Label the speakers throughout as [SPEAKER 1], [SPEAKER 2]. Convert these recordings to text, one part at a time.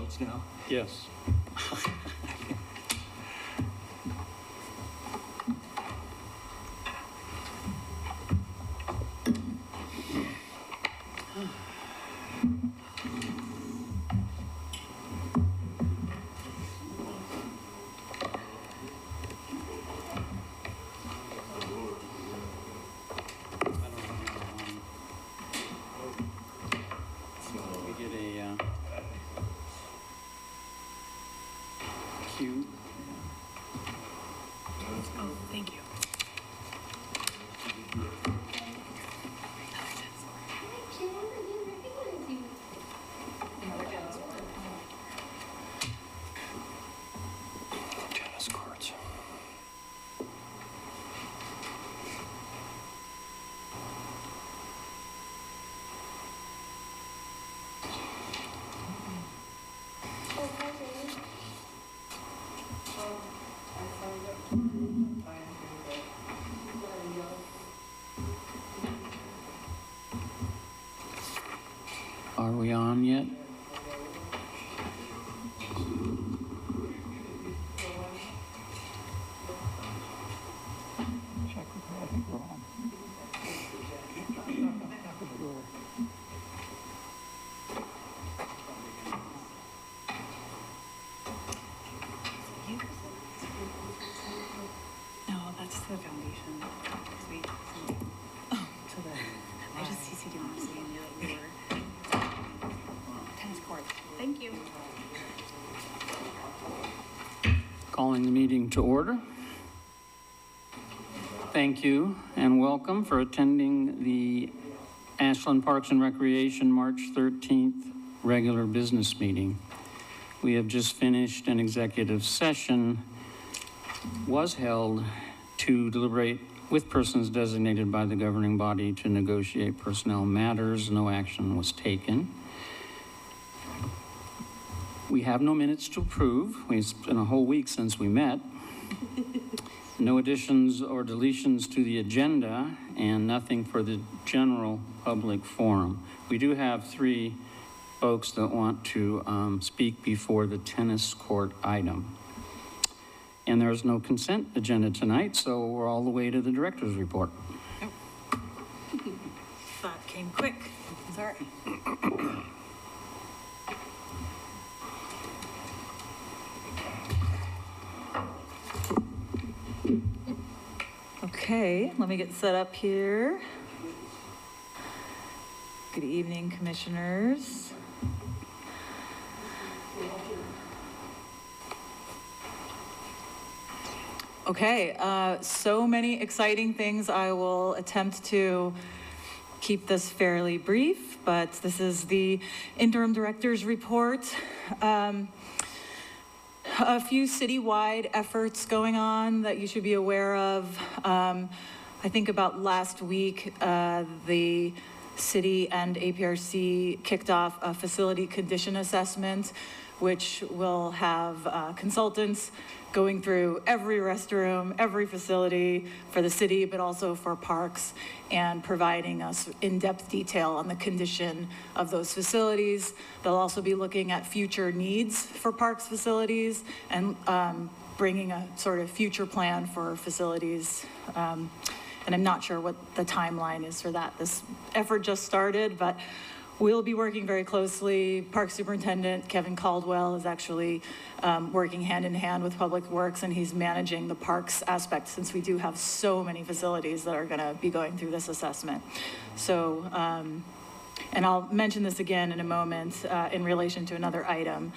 [SPEAKER 1] notes now?
[SPEAKER 2] Yes. We get a cue.
[SPEAKER 3] Oh, thank you.
[SPEAKER 2] Tennis courts. Are we on yet? Check with her. I think we're on. Knock on the door.
[SPEAKER 3] No, that's the foundation. Sweet. Oh, to the. I just CC'd you on saying the other tennis court. Thank you.
[SPEAKER 2] Calling the meeting to order. Thank you and welcome for attending the Ashland Parks and Recreation March 13th regular business meeting. We have just finished an executive session was held to deliberate with persons designated by the governing body to negotiate personnel matters. No action was taken. We have no minutes to approve. It's been a whole week since we met. No additions or deletions to the agenda and nothing for the general public forum. We do have 3 folks that want to speak before the tennis court item. And there's no consent agenda tonight, so we're all the way to the director's report.
[SPEAKER 3] That came quick. Sorry. Okay, let me get set up here. Good evening, commissioners. Okay, so many exciting things. I will attempt to keep this fairly brief, but this is the interim director's report. A few citywide efforts going on that you should be aware of. I think about last week, the city and APRC kicked off a facility condition assessment, which will have consultants going through every restroom, every facility for the city, but also for parks, and providing us in-depth detail on the condition of those facilities. They'll also be looking at future needs for parks facilities and bringing a sort of future plan for facilities. And I'm not sure what the timeline is for that. This effort just started, but we'll be working very closely. Park Superintendent Kevin Caldwell is actually working hand in hand with Public Works, and he's managing the parks aspect since we do have so many facilities that are gonna be going through this assessment. So, and I'll mention this again in a moment in relation to another item.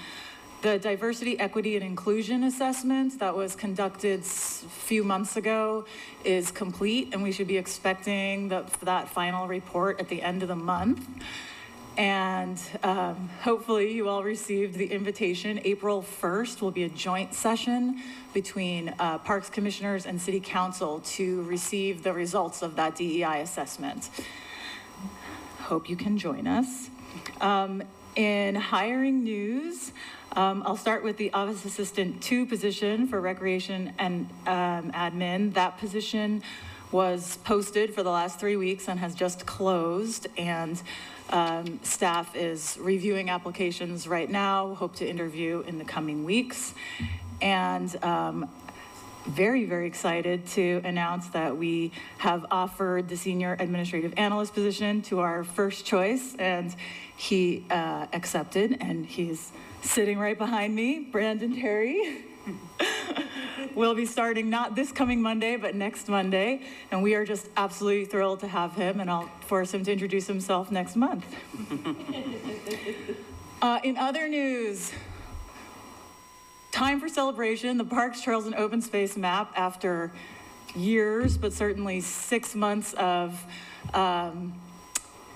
[SPEAKER 3] The diversity, equity, and inclusion assessment that was conducted a few months ago is complete, and we should be expecting that final report at the end of the month. And hopefully you all received the invitation. April 1st will be a joint session between Parks Commissioners and City Council to receive the results of that DEI assessment. Hope you can join us. In hiring news, I'll start with the Office Assistant 2 position for Recreation and Admin. That position was posted for the last 3 weeks and has just closed, and staff is reviewing applications right now, hope to interview in the coming weeks. And very, very excited to announce that we have offered the senior administrative analyst position to our first choice, and he accepted, and he's sitting right behind me, Brandon Terry. Will be starting not this coming Monday, but next Monday, and we are just absolutely thrilled to have him, and I'll force him to introduce himself next month. In other news, time for celebration. The Parks, Trails, and Open Space map, after years, but certainly 6 months of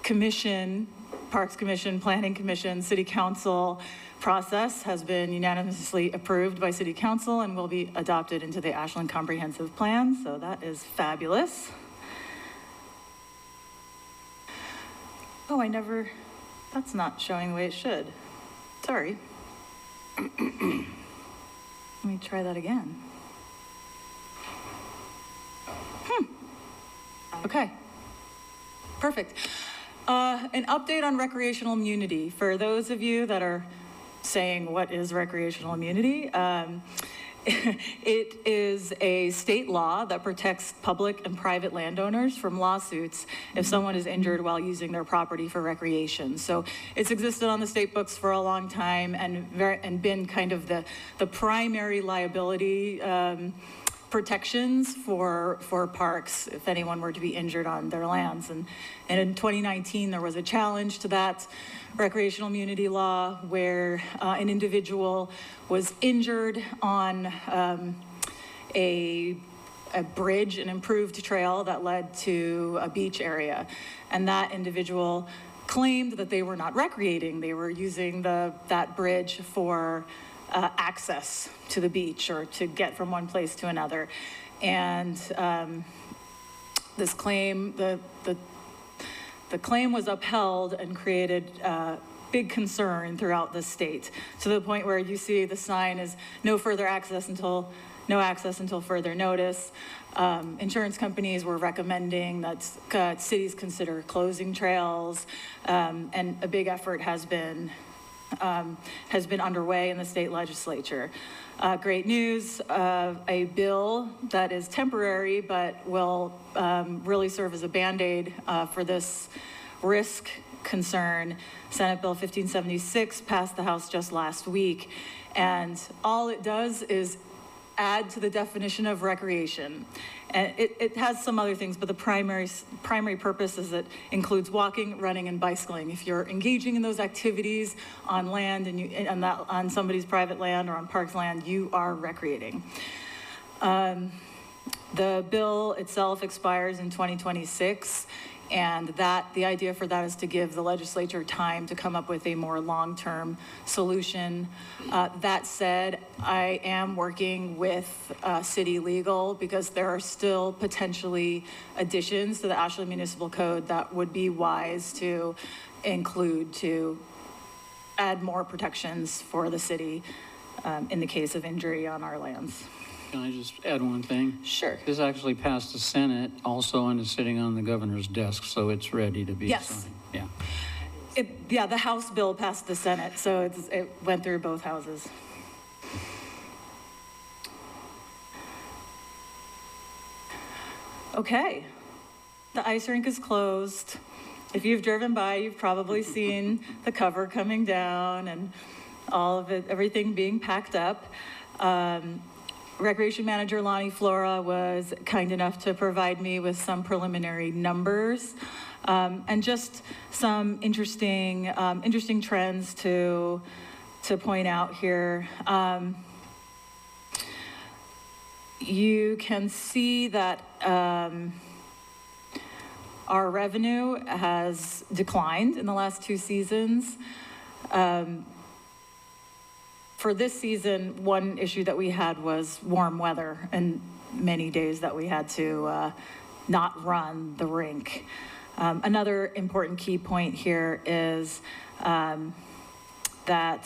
[SPEAKER 3] commission, Parks Commission, Planning Commission, City Council process, has been unanimously approved by City Council and will be adopted into the Ashland Comprehensive Plan, so that is fabulous. Oh, that's not showing the way it should. Sorry. Let me try that again. Okay, perfect. An update on recreational immunity. For those of you that are saying, what is recreational immunity? It is a state law that protects public and private landowners from lawsuits if someone is injured while using their property for recreation. So it's existed on the state books for a long time and been kind of the primary liability protections for parks if anyone were to be injured on their lands. And in 2019, there was a challenge to that recreational immunity law where an individual was injured on a bridge, an improved trail that led to a beach area. And that individual claimed that they were not recreating. They were using that bridge for access to the beach or to get from one place to another. And this claim, the claim was upheld and created big concern throughout the state, to the point where you see the sign is no access until further notice. Insurance companies were recommending that cities consider closing trails, and a big effort has been underway in the state legislature. Great news, a bill that is temporary but will really serve as a Band-Aid for this risk concern. Senate Bill 1576 passed the House just last week, and all it does is add to the definition of recreation. And it has some other things, but the primary purpose is it includes walking, running, and bicycling. If you're engaging in those activities on land and on somebody's private land or on parks land, you are recreating. The bill itself expires in 2026. And the idea for that is to give the legislature time to come up with a more long-term solution. That said, I am working with city legal because there are still potentially additions to the Ashland Municipal Code that would be wise to include to add more protections for the city in the case of injury on our lands.
[SPEAKER 2] Can I just add one thing?
[SPEAKER 3] Sure.
[SPEAKER 2] This actually passed the Senate also and is sitting on the governor's desk, so it's ready to be
[SPEAKER 3] Yes.
[SPEAKER 2] signed. Yeah.
[SPEAKER 3] The House bill passed the Senate, so it went through both houses. Okay, the ice rink is closed. If you've driven by, you've probably seen the cover coming down and all of it, everything being packed up. Recreation Manager Lonnie Flora was kind enough to provide me with some preliminary numbers and just some interesting trends to point out here. You can see that our revenue has declined in the last 2 seasons. For this season, one issue that we had was warm weather and many days that we had to not run the rink. Another important key point here is that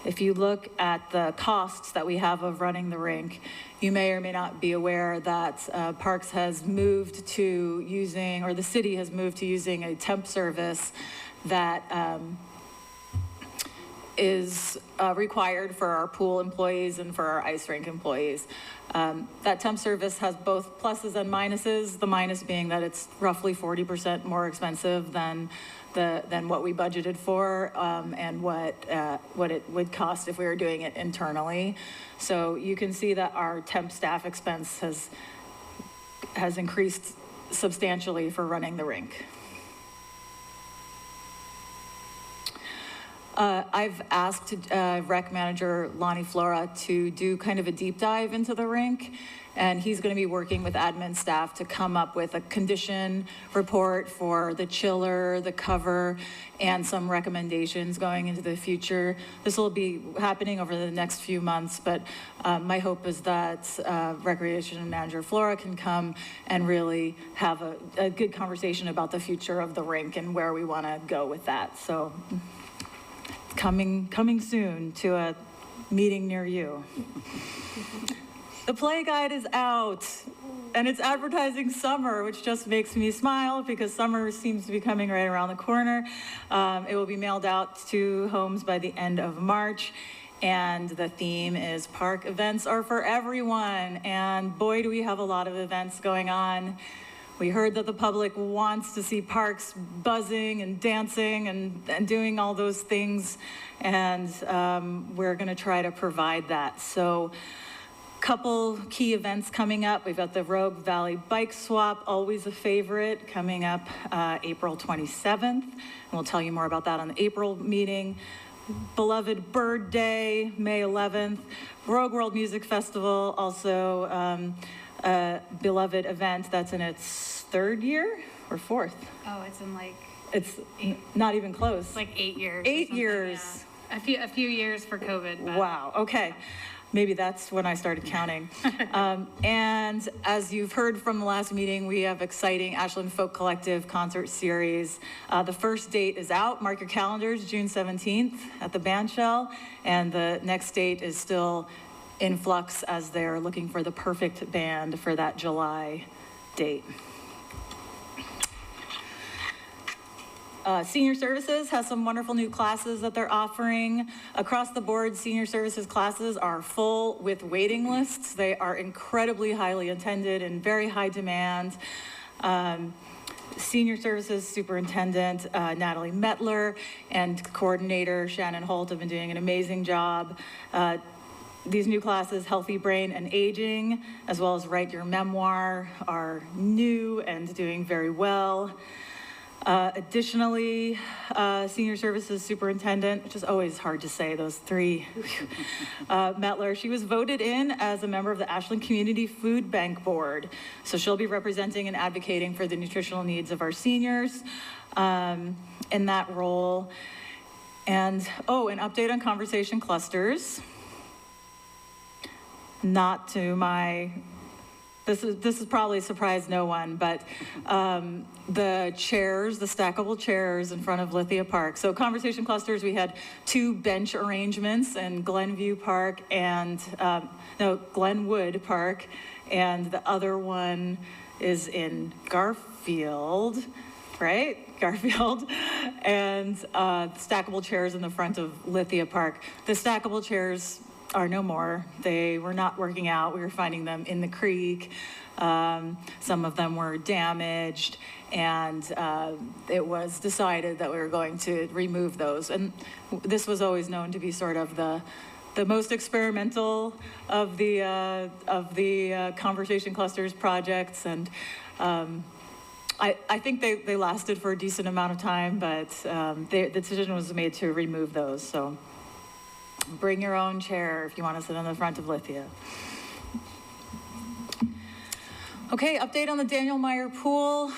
[SPEAKER 3] If you look at the costs that we have of running the rink, you may or may not be aware that Parks has moved to using, or the city has moved to using a temp service that is required for our pool employees and for our ice rink employees. That temp service has both pluses and minuses, the minus being that it's roughly 40% more expensive than what we budgeted for and what it would cost if we were doing it internally. So you can see that our temp staff expense has increased substantially for running the rink. I've asked Rec Manager Lonnie Flora to do kind of a deep dive into the rink, and he's going to be working with admin staff to come up with a condition report for the chiller, the cover, and some recommendations going into the future. This will be happening over the next few months, but my hope is that Recreation Manager Flora can come and really have a good conversation about the future of the rink and where we want to go with that. So coming soon to a meeting near you. The play guide is out, and it's advertising summer, which just makes me smile because summer seems to be coming right around the corner. It will be mailed out to homes by the end of March, and the theme is Park Events Are for Everyone, and boy, do we have a lot of events going on. We heard that the public wants to see parks buzzing and dancing and doing all those things, and we're going to try to provide that. So couple key events coming up. We've got the Rogue Valley Bike Swap, always a favorite, coming up April 27th. And we'll tell you more about that on the April meeting. Beloved Bird Day, May 11th. Rogue World Music Festival, also a beloved event that's in its third year or fourth.
[SPEAKER 1] Oh, it's in like...
[SPEAKER 3] It's not even close.
[SPEAKER 1] Like 8 years.
[SPEAKER 3] 8 years.
[SPEAKER 1] Yeah. A few years for COVID. But.
[SPEAKER 3] Wow, okay. Maybe that's when I started counting. And as you've heard from the last meeting, we have exciting Ashland Folk Collective concert series. The first date is out. Mark your calendars, June 17th at the Bandshell. And the next date is still in flux as they're looking for the perfect band for that July date. Senior Services has some wonderful new classes that they're offering. Across the board, Senior Services classes are full with waiting lists. They are incredibly highly attended and very high demand. Senior Services Superintendent Natalie Metler and Coordinator Shannon Holt have been doing an amazing job. These new classes, Healthy Brain and Aging, as well as Write Your Memoir, are new and doing very well. Additionally, Senior Services Superintendent, which is always hard to say, those three, Metler, she was voted in as a member of the Ashland Community Food Bank Board. So she'll be representing and advocating for the nutritional needs of our seniors in that role. And, oh, an update on conversation clusters. Not to my... This is probably surprised no one, but the chairs, the stackable chairs in front of Lithia Park. So conversation clusters, we had 2 bench arrangements in Glenview Park and, Glenwood Park, and the other one is in Garfield, right? Garfield, and stackable chairs in the front of Lithia Park. The stackable chairs are no more. They were not working out. We were finding them in the creek. Some of them were damaged, and it was decided that we were going to remove those. And this was always known to be sort of the most experimental of the conversation clusters projects. And I think they lasted for a decent amount of time, but the decision was made to remove those. So bring your own chair if you want to sit on the front of Lithia. Okay, update on the Daniel Meyer Pool.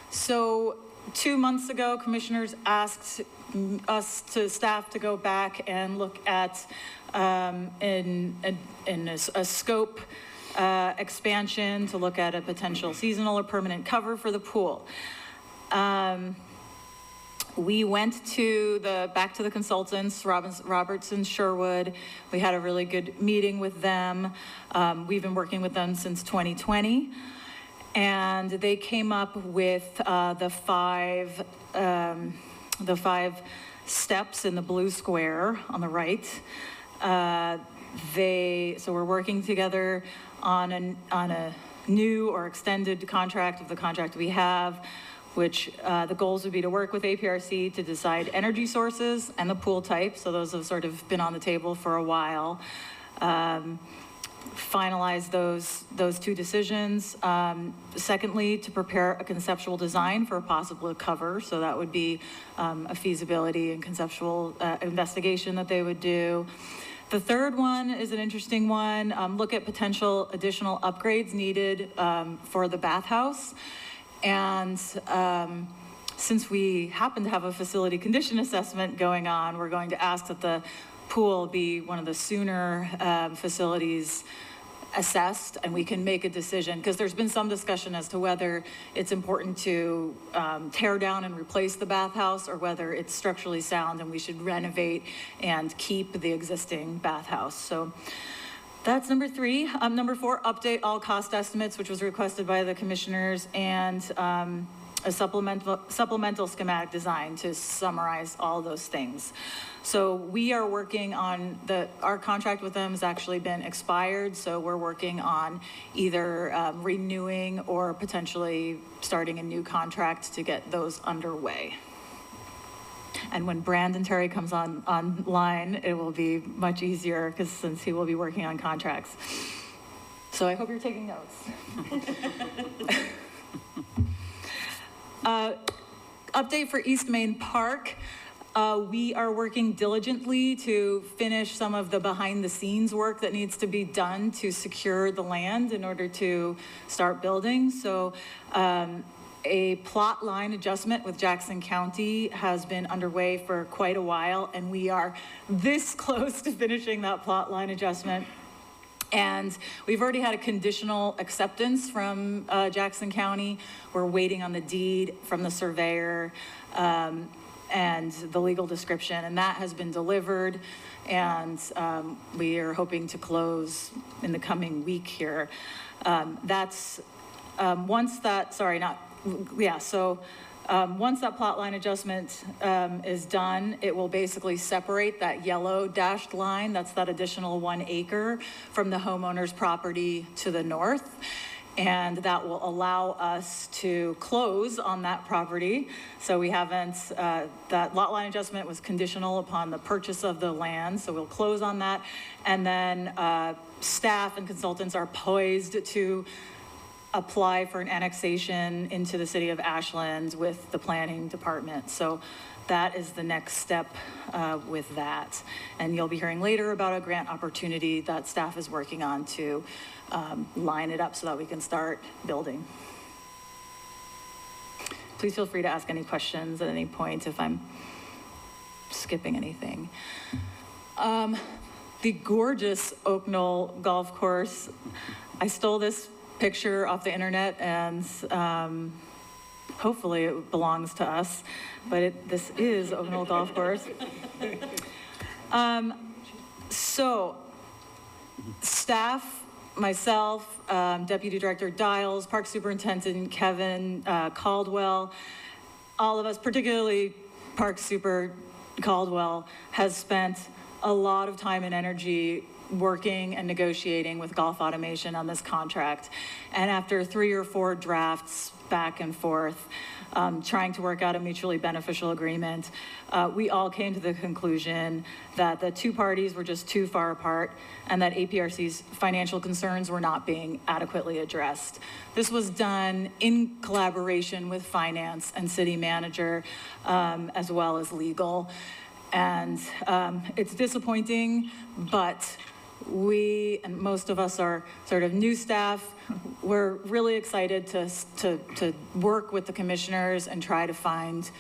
[SPEAKER 3] So 2 months ago, commissioners asked us staff to go back and look at in a scope expansion to look at a potential seasonal or permanent cover for the pool. We went back to the consultants, Robertson Sherwood. We had a really good meeting with them. We've been working with them since 2020. And they came up with the five steps in the blue square on the right. So we're working together on a new or extended contract of the contract we have, which the goals would be to work with APRC to decide energy sources and the pool type. So those have sort of been on the table for a while. Finalize those two decisions. Secondly, to prepare a conceptual design for a possible cover. So that would be a feasibility and conceptual investigation that they would do. The third one is an interesting one. Look at potential additional upgrades needed for the bathhouse. And since we happen to have a facility condition assessment going on, we're going to ask that the pool be one of the sooner facilities assessed, and we can make a decision, because there's been some discussion as to whether it's important to tear down and replace the bathhouse, or whether it's structurally sound and we should renovate and keep the existing bathhouse. So that's number 3. Number 4, update all cost estimates, which was requested by the commissioners, and a supplemental schematic design to summarize all those things. So we are working on our contract with them has actually been expired, so we're working on either renewing or potentially starting a new contract to get those underway. And when Brandon Terry comes online, it will be much easier, because since he will be working on contracts. So I hope you're taking notes. Update for East Main Park. We are working diligently to finish some of the behind-the-scenes work that needs to be done to secure the land in order to start building. So a plot line adjustment with Jackson County has been underway for quite a while, and we are this close to finishing that plot line adjustment. And we've already had a conditional acceptance from Jackson County. We're waiting on the deed from the surveyor and the legal description, and that has been delivered. And we are hoping to close in the coming week here. Once that plot line adjustment is done, it will basically separate that yellow dashed line, that's that additional 1 acre, from the homeowner's property to the north. And that will allow us to close on that property. So we haven't, that lot line adjustment was conditional upon the purchase of the land, so we'll close on that. And then staff and consultants are poised to apply for an annexation into the city of Ashland with the planning department. So that is the next step with that. And you'll be hearing later about a grant opportunity that staff is working on to line it up so that we can start building. Please feel free to ask any questions at any point if I'm skipping anything. The gorgeous Oak Knoll Golf Course, I stole this picture off the internet, and hopefully it belongs to us, but this is Oak Knoll Golf Course. So staff, myself, Deputy Director Dials, Park Superintendent Kevin Caldwell, all of us, particularly Park Super Caldwell, has spent a lot of time and energy working and negotiating with Golf Automation on this contract. And after 3 or 4 drafts back and forth, trying to work out a mutually beneficial agreement, we all came to the conclusion that the two parties were just too far apart and that APRC's financial concerns were not being adequately addressed. This was done in collaboration with finance and city manager, as well as legal. And it's disappointing, but we, and most of us are sort of new staff, we're really excited to work with the commissioners and try to find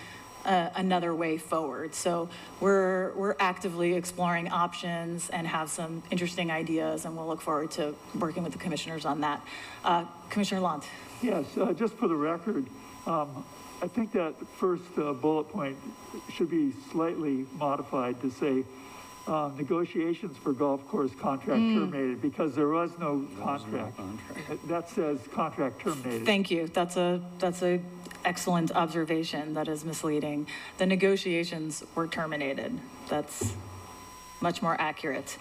[SPEAKER 3] another way forward. So we're actively exploring options and have some interesting ideas, and we'll look forward to working with the commissioners on that. Commissioner Lunt.
[SPEAKER 4] Yes, just for the record, I think that first bullet point should be slightly modified to say, negotiations for golf course contract terminated, because there was no contract. That says contract terminated.
[SPEAKER 3] Thank you. That's a excellent observation. That is misleading. The negotiations were terminated. That's much more accurate.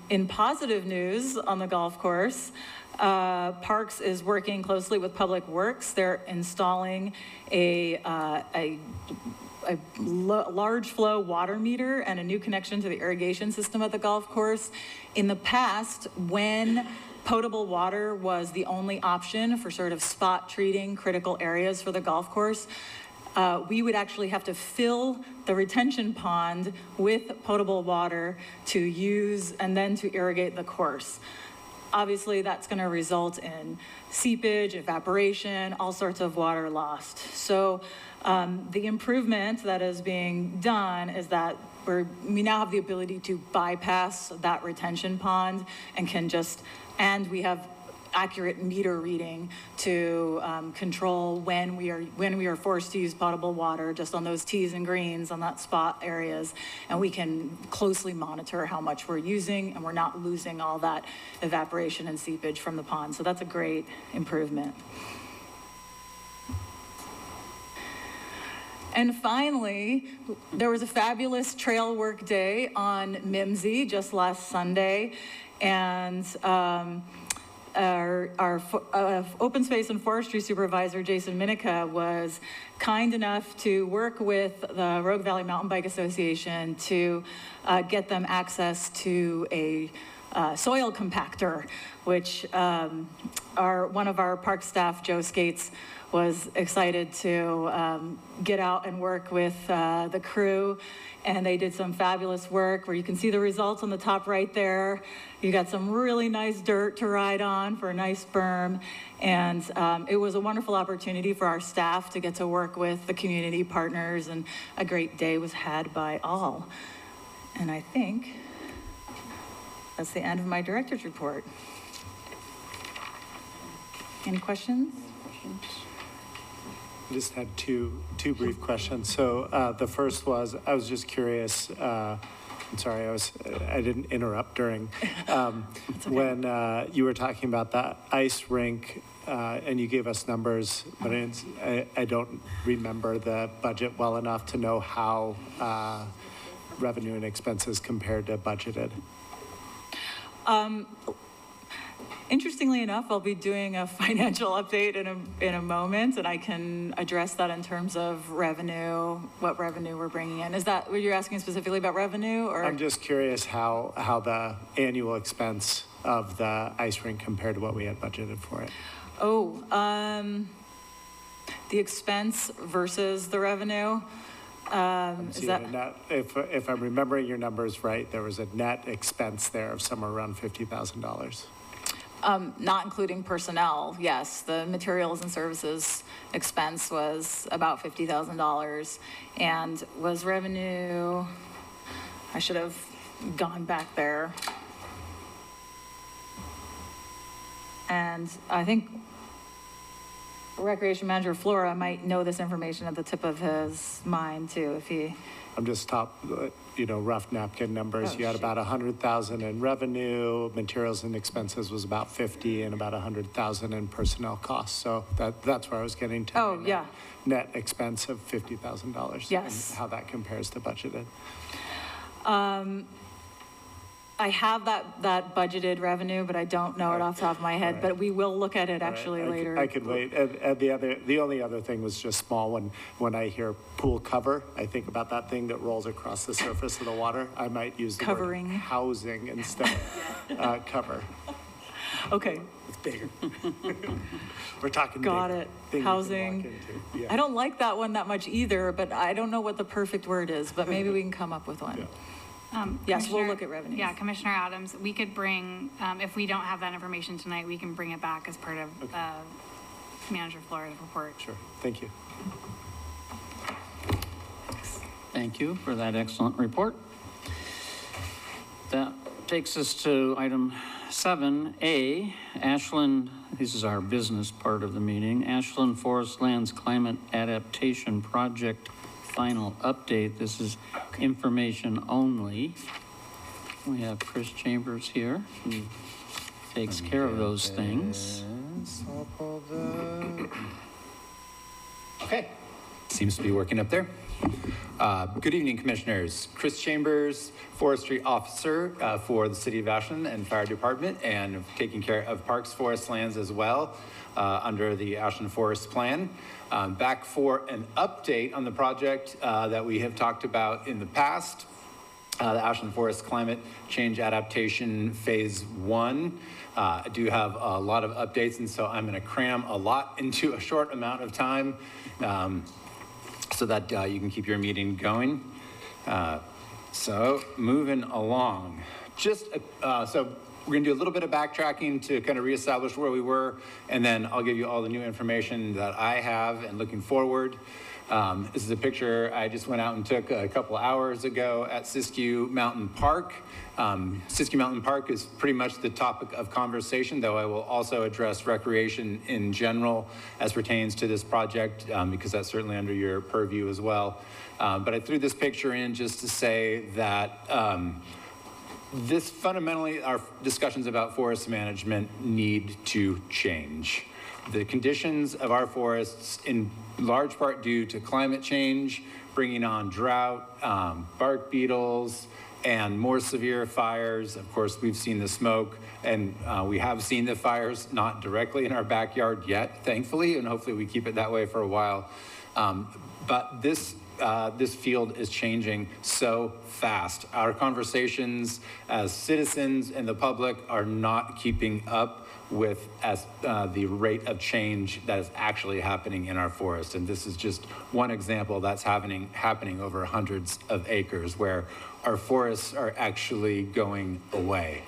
[SPEAKER 3] In positive news on the golf course, Parks is working closely with Public Works. They're installing a large flow water meter and a new connection to the irrigation system at the golf course. In the past, when potable water was the only option for sort of spot treating critical areas for the golf course, we would actually have to fill the retention pond with potable water to use and then to irrigate the course. Obviously, that's going to result in seepage, evaporation, all sorts of water lost. So the improvement that is being done is that we now have the ability to bypass that retention pond and we have accurate meter reading to control when we are forced to use potable water just on those tees and greens on that spot areas, and we can closely monitor how much we're using and we're not losing all that evaporation and seepage from the pond. So that's a great improvement. And finally, there was a fabulous trail work day on Mimsy just last Sunday, and our open space and forestry supervisor, Jason Minica, was kind enough to work with the Rogue Valley Mountain Bike Association to get them access to a soil compactor, which one of our park staff, Joe Skates, was excited to get out and work with the crew. And they did some fabulous work where you can see the results on the top right there. You got some really nice dirt to ride on for a nice berm. And it was a wonderful opportunity for our staff to get to work with the community partners, and a great day was had by all. And I think that's the end of my director's report. Any questions?
[SPEAKER 5] I just had two brief questions. So the first was, I was just curious, I'm sorry, I didn't interrupt during, when you were talking about the ice rink, and you gave us numbers, but I don't remember the budget well enough to know how revenue and expenses compared to budgeted.
[SPEAKER 3] Interestingly enough, I'll be doing a financial update in a moment, and I can address that in terms of revenue, what revenue we're bringing in. Is that what you're asking specifically about revenue, or? I'm
[SPEAKER 5] just curious how the annual expense of the ice rink compared to what we had budgeted for it.
[SPEAKER 3] Oh, the expense versus the revenue. Is that
[SPEAKER 5] net, if I'm remembering your numbers right, there was a net expense there of somewhere around $50,000.
[SPEAKER 3] Not including personnel, yes. The materials and services expense was about $50,000, and was revenue, I should have gone back there. And I think Recreation Manager Flora might know this information at the tip of his mind too, if he...
[SPEAKER 5] I'm just rough napkin numbers. You had about 100,000 in revenue, materials and expenses was about 50, and about 100,000 in personnel costs. So that's where I was getting to.
[SPEAKER 3] Oh, yeah.
[SPEAKER 5] Net expense of $50,000.
[SPEAKER 3] Yes.
[SPEAKER 5] And how that compares to budgeted.
[SPEAKER 3] I have that budgeted revenue, but I don't know it off the top of my head, but we will look at it actually later.
[SPEAKER 5] I could wait. And the only other thing was just small. When I hear pool cover, I think about that thing that rolls across the surface of the water. I might use the
[SPEAKER 3] Covering.
[SPEAKER 5] word housing instead of cover.
[SPEAKER 3] Okay.
[SPEAKER 5] It's bigger. We're talking
[SPEAKER 3] Got it. Housing.
[SPEAKER 5] Yeah.
[SPEAKER 3] I don't like that one that much either, but I don't know what the perfect word is, but maybe we can come up with one.
[SPEAKER 5] Yeah.
[SPEAKER 3] Yes, we'll look at revenues.
[SPEAKER 1] Yeah, Commissioner Adams, we could bring, if we don't have that information tonight, we can bring it back as part of Manager Flora's report.
[SPEAKER 5] Sure. Thank you.
[SPEAKER 2] Thank you for that excellent report. That takes us to item 7A, Ashland, this is our business part of the meeting, Ashland Forest Lands Climate Adaptation Project final update. This is information only. We have Chris Chambers here, who takes care of those things.
[SPEAKER 6] I'll pull the... Okay, seems to be working up there. Good evening, Commissioners. Chris Chambers, Forestry Officer for the City of Ashland and Fire Department, and taking care of parks, forest lands as well under the Ashland Forest Plan. Back for an update on the project that we have talked about in the past, the Ashland Forest Climate Change Adaptation Phase 1. I do have a lot of updates, and so I'm going to cram a lot into a short amount of time so that you can keep your meeting going. So moving along, so we're going to do a little bit of backtracking to kind of reestablish where we were, and then I'll give you all the new information that I have and looking forward. This is a picture I just went out and took a couple hours ago at Siskiyou Mountain Park. Siskiyou Mountain Park is pretty much the topic of conversation, though I will also address recreation in general as pertains to this project, because that's certainly under your purview as well. But I threw this picture in just to say that this fundamentally, our discussions about forest management need to change. The conditions of our forests, in large part due to climate change, bringing on drought, bark beetles, and more severe fires. Of course, we've seen the smoke, and we have seen the fires, not directly in our backyard yet, thankfully, and hopefully we keep it that way for a while. But this field is changing so fast. Our conversations as citizens and the public are not keeping up with the rate of change that is actually happening in our forest. And this is just one example that's happening over hundreds of acres where our forests are actually going away.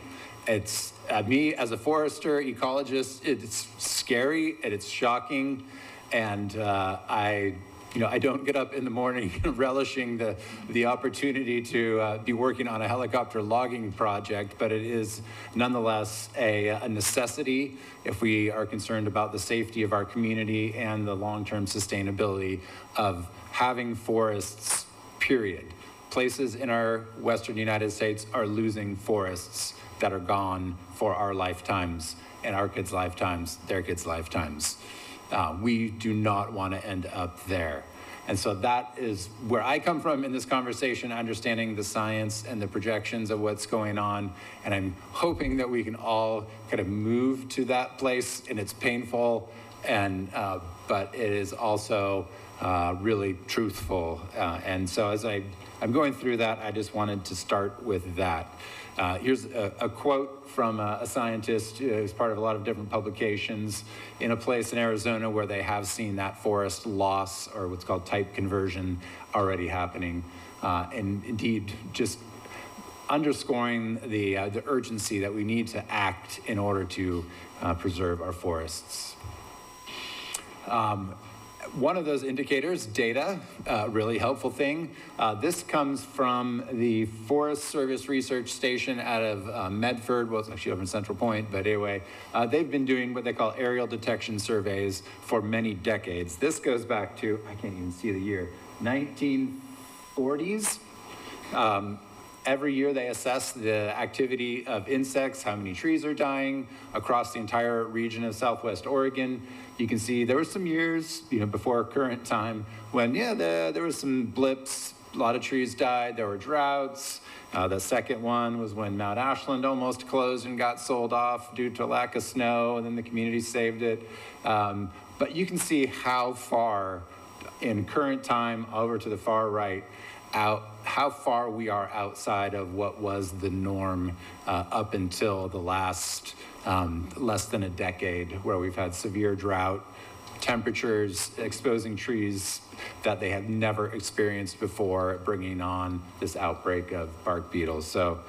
[SPEAKER 6] It's, me as a forester, ecologist, it's scary and it's shocking. And I don't get up in the morning relishing the opportunity to be working on a helicopter logging project, but it is nonetheless a necessity if we are concerned about the safety of our community and the long-term sustainability of having forests, period. Places in our Western United States are losing forests that are gone for our lifetimes and our kids' lifetimes, their kids' lifetimes. We do not want to end up there. And so that is where I come from in this conversation, understanding the science and the projections of what's going on. And I'm hoping that we can all kind of move to that place, and it's painful, and but it is also really truthful. And so as I'm going through that, I just wanted to start with that. Here's a quote from a scientist who's part of a lot of different publications in a place in Arizona where they have seen that forest loss, or what's called type conversion, already happening. And indeed, just underscoring the urgency that we need to act in order to preserve our forests. One of those indicators, data, really helpful thing. This comes from the Forest Service Research Station out of Medford. Well, it's actually over in Central Point, but anyway, they've been doing what they call aerial detection surveys for many decades. This goes back to, I can't even see the year, 1940s. Every year they assess the activity of insects, how many trees are dying across the entire region of Southwest Oregon. You can see there were some years, before current time when, there was some blips, a lot of trees died, there were droughts. The second one was when Mount Ashland almost closed and got sold off due to lack of snow, and then the community saved it. But you can see how far in current time, over to the far right, how far we are outside of what was the norm up until the last less than a decade, where we've had severe drought, temperatures exposing trees that they have never experienced before, bringing on this outbreak of bark beetles. So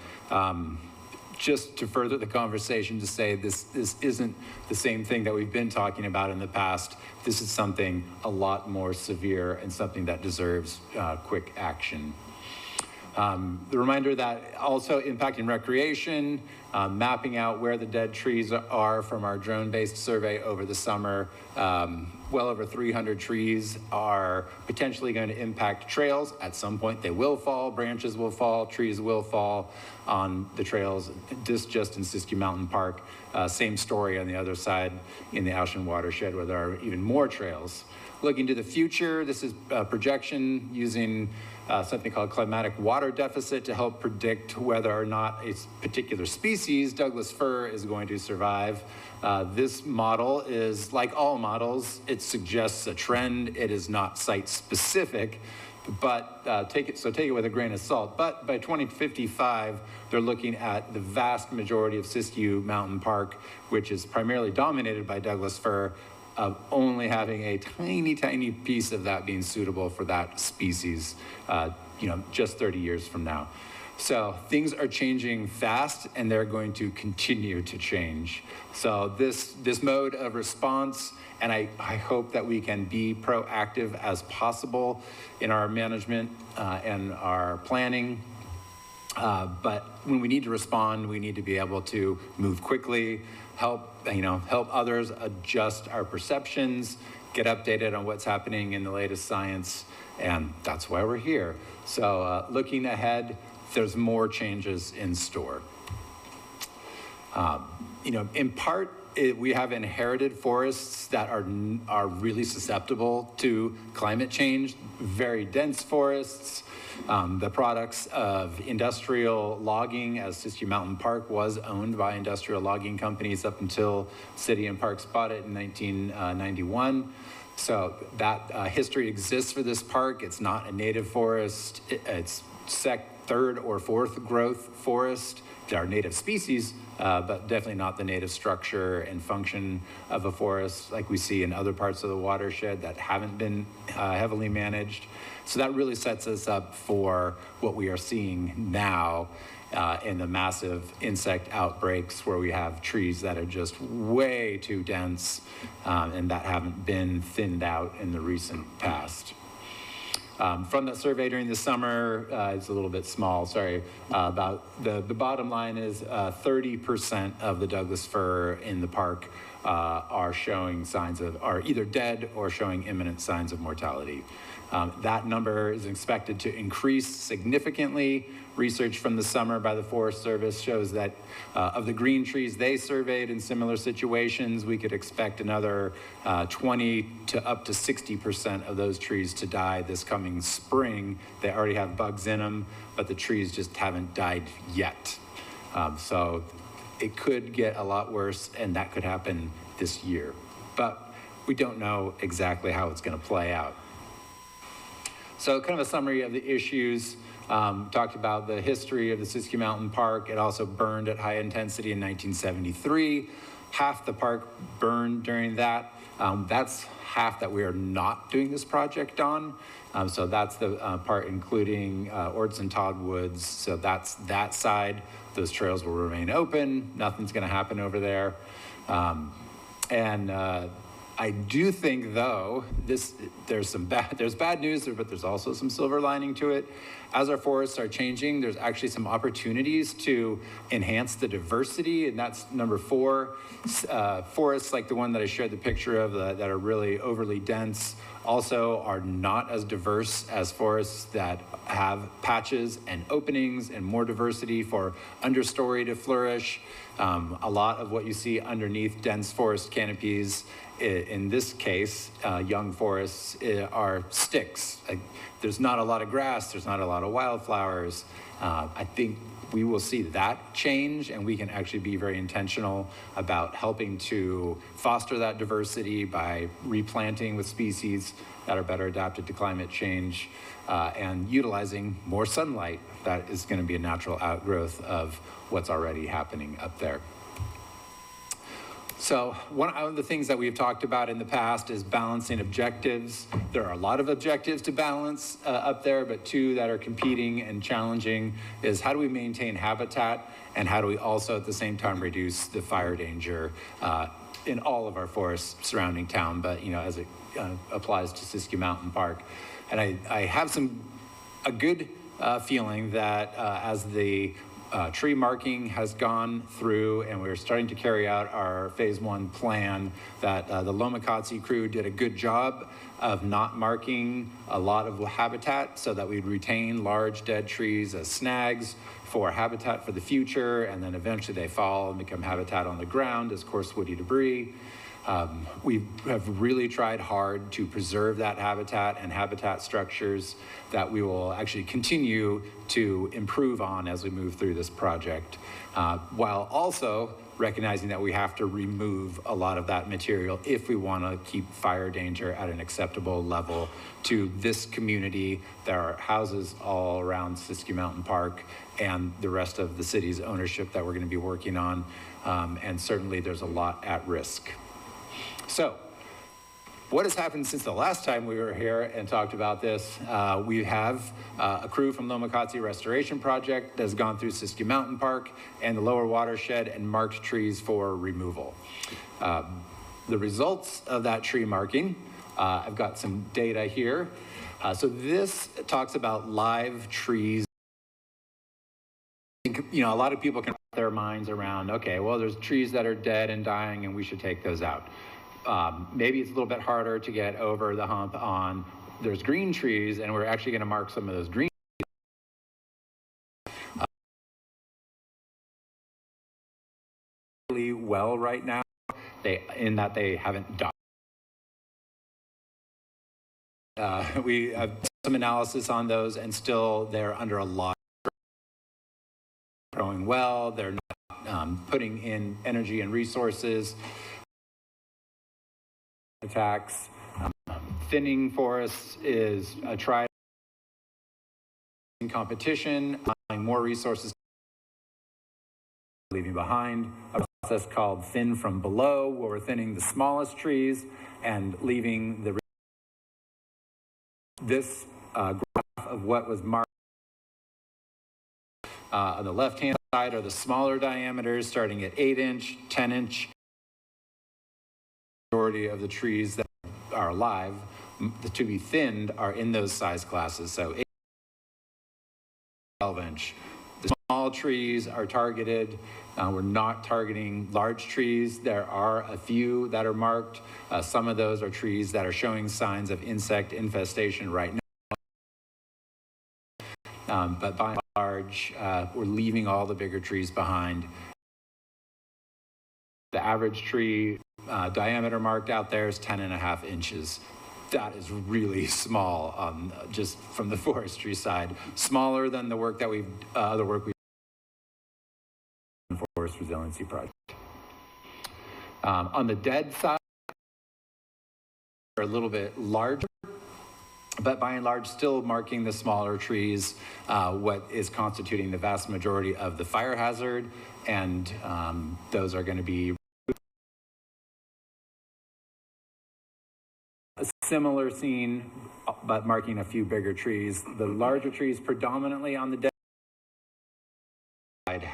[SPEAKER 6] just to further the conversation, to say this isn't the same thing that we've been talking about in the past. This is something a lot more severe and something that deserves quick action. The reminder that also impacting recreation, mapping out where the dead trees are from our drone-based survey over the summer. Well over 300 trees are potentially going to impact trails. At some point they will fall, branches will fall, trees will fall on the trails. This just in Siskiyou Mountain Park. Same story on the other side in the Ashland watershed where there are even more trails. Looking to the future, this is a projection using something called climatic water deficit to help predict whether or not a particular species, Douglas fir, is going to survive. This model is, like all models, it suggests a trend. It is not site specific, but take it with a grain of salt. But by 2055, they're looking at the vast majority of Siskiyou Mountain Park, which is primarily dominated by Douglas fir, of only having a tiny, tiny piece of that being suitable for that species, just 30 years from now. So things are changing fast, and they're going to continue to change. So this mode of response, and I hope that we can be proactive as possible in our management and our planning. But when we need to respond, we need to be able to move quickly, help others adjust our perceptions, get updated on what's happening in the latest science, and that's why we're here. So looking ahead, there's more changes in store. In part, we have inherited forests that are really susceptible to climate change, very dense forests. The products of industrial logging, as Siskiyou Mountain Park was owned by industrial logging companies up until City and Parks bought it in 1991. So that history exists for this park. It's not a native forest. It's third or fourth growth forest. There are native species, but definitely not the native structure and function of a forest like we see in other parts of the watershed that haven't been heavily managed. So that really sets us up for what we are seeing now in the massive insect outbreaks where we have trees that are just way too dense and that haven't been thinned out in the recent past. From that survey during the summer, it's a little bit small, sorry, about the bottom line is 30% of the Douglas fir in the park are either dead or showing imminent signs of mortality. That number is expected to increase significantly. Research from the summer by the Forest Service shows that of the green trees they surveyed in similar situations, we could expect another 20 to up to 60% of those trees to die this coming spring. They already have bugs in them, but the trees just haven't died yet. So it could get a lot worse, and that could happen this year. But we don't know exactly how it's going to play out. So kind of a summary of the issues. Talked about the history of the Siskiyou Mountain Park. It also burned at high intensity in 1973. Half the park burned during that. That's half that we are not doing this project on. So that's the part including Orts and Toddwoods. So that's that side. Those trails will remain open. Nothing's going to happen over there. I do think, though, there's bad news, but there's also some silver lining to it. As our forests are changing, there's actually some opportunities to enhance the diversity, and that's number 4. Forests like the one that I shared the picture of that are really overly dense also are not as diverse as forests that have patches and openings and more diversity for understory to flourish. A lot of what you see underneath dense forest canopies, in this case, young forests, are sticks. There's not a lot of grass, there's not a lot of wildflowers. I think we will see that change, and we can actually be very intentional about helping to foster that diversity by replanting with species that are better adapted to climate change and utilizing more sunlight. That is going to be a natural outgrowth of what's already happening up there. So one of the things that we've talked about in the past is balancing objectives. There are a lot of objectives to balance up there, but 2 that are competing and challenging is how do we maintain habitat, and how do we also at the same time reduce the fire danger in all of our forests surrounding town, but as it applies to Siskiyou Mountain Park. And I have a good feeling that as the tree marking has gone through and we're starting to carry out our phase 1 plan, that the Lomacotsi crew did a good job of not marking a lot of habitat so that we'd retain large dead trees as snags for habitat for the future, and then eventually they fall and become habitat on the ground as coarse woody debris. We have really tried hard to preserve that habitat and habitat structures that we will actually continue to improve on as we move through this project, while also recognizing that we have to remove a lot of that material if we want to keep fire danger at an acceptable level to this community. There are houses all around Siskiyou Mountain Park and the rest of the city's ownership that we're going to be working on, and certainly there's a lot at risk. So, what has happened since the last time we were here and talked about this? We have a crew from Lomacotsi Restoration Project that has gone through Siskiyou Mountain Park and the lower watershed and marked trees for removal. The results of that tree marking, I've got some data here. So this talks about live trees. You know, a lot of people can wrap their minds around, okay, well, there's trees that are dead and dying and we should take those out. Maybe it's a little bit harder to get over the hump on there's green trees, and we're actually going to mark some of those green really well right now, in that they haven't died. We have some analysis on those, and still they're under a lot of growing well. They're not putting in energy and resources. Attacks. Thinning forests is a try in competition, applying more resources leaving behind. A process called thin from below, where we're thinning the smallest trees and leaving the this graph of what was marked on the left-hand side are the smaller diameters, starting at 8-inch, 10-inch. Majority of the trees that are alive to be thinned are in those size classes. So 8, 12-inch. The small trees are targeted. We're not targeting large trees. There are a few that are marked. Some of those are trees that are showing signs of insect infestation right now. But by and large, we're leaving all the bigger trees behind. The average tree diameter marked out there is 10.5 inches. That is really small, just from the forestry side. Smaller than the work that we've done in the Forest Resiliency Project. On the dead side, they're a little bit larger, but by and large still marking the smaller trees, what is constituting the vast majority of the fire hazard, and those are going to be a similar scene, but marking a few bigger trees. The larger trees predominantly on the dead side,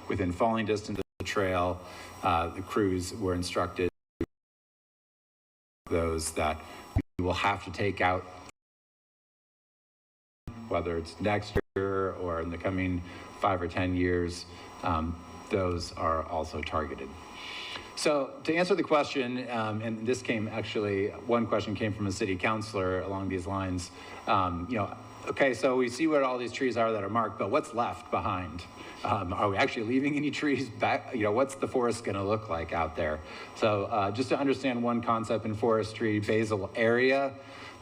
[SPEAKER 6] within falling distance of the trail. The crews were instructed those that we will have to take out, whether it's next year or in the coming 5 or 10 years. Those are also targeted. So to answer the question, and this came actually, one question came from a city councilor along these lines. Okay, so we see what all these trees are that are marked, but what's left behind? Are we actually leaving any trees back? What's the forest going to look like out there? So just to understand one concept in forestry, basal area.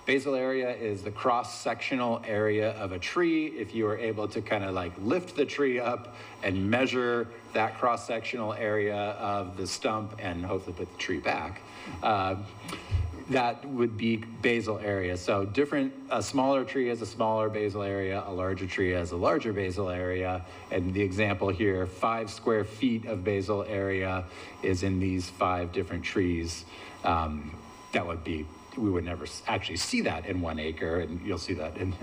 [SPEAKER 6] Basal area is the cross-sectional area of a tree. If you are able to kind of like lift the tree up and measure that cross-sectional area of the stump and hopefully put the tree back, that would be basal area. So a smaller tree has a smaller basal area, a larger tree has a larger basal area. And the example here, 5 square feet of basal area is in these 5 different trees. We would never actually see that in 1 acre, and you'll see that in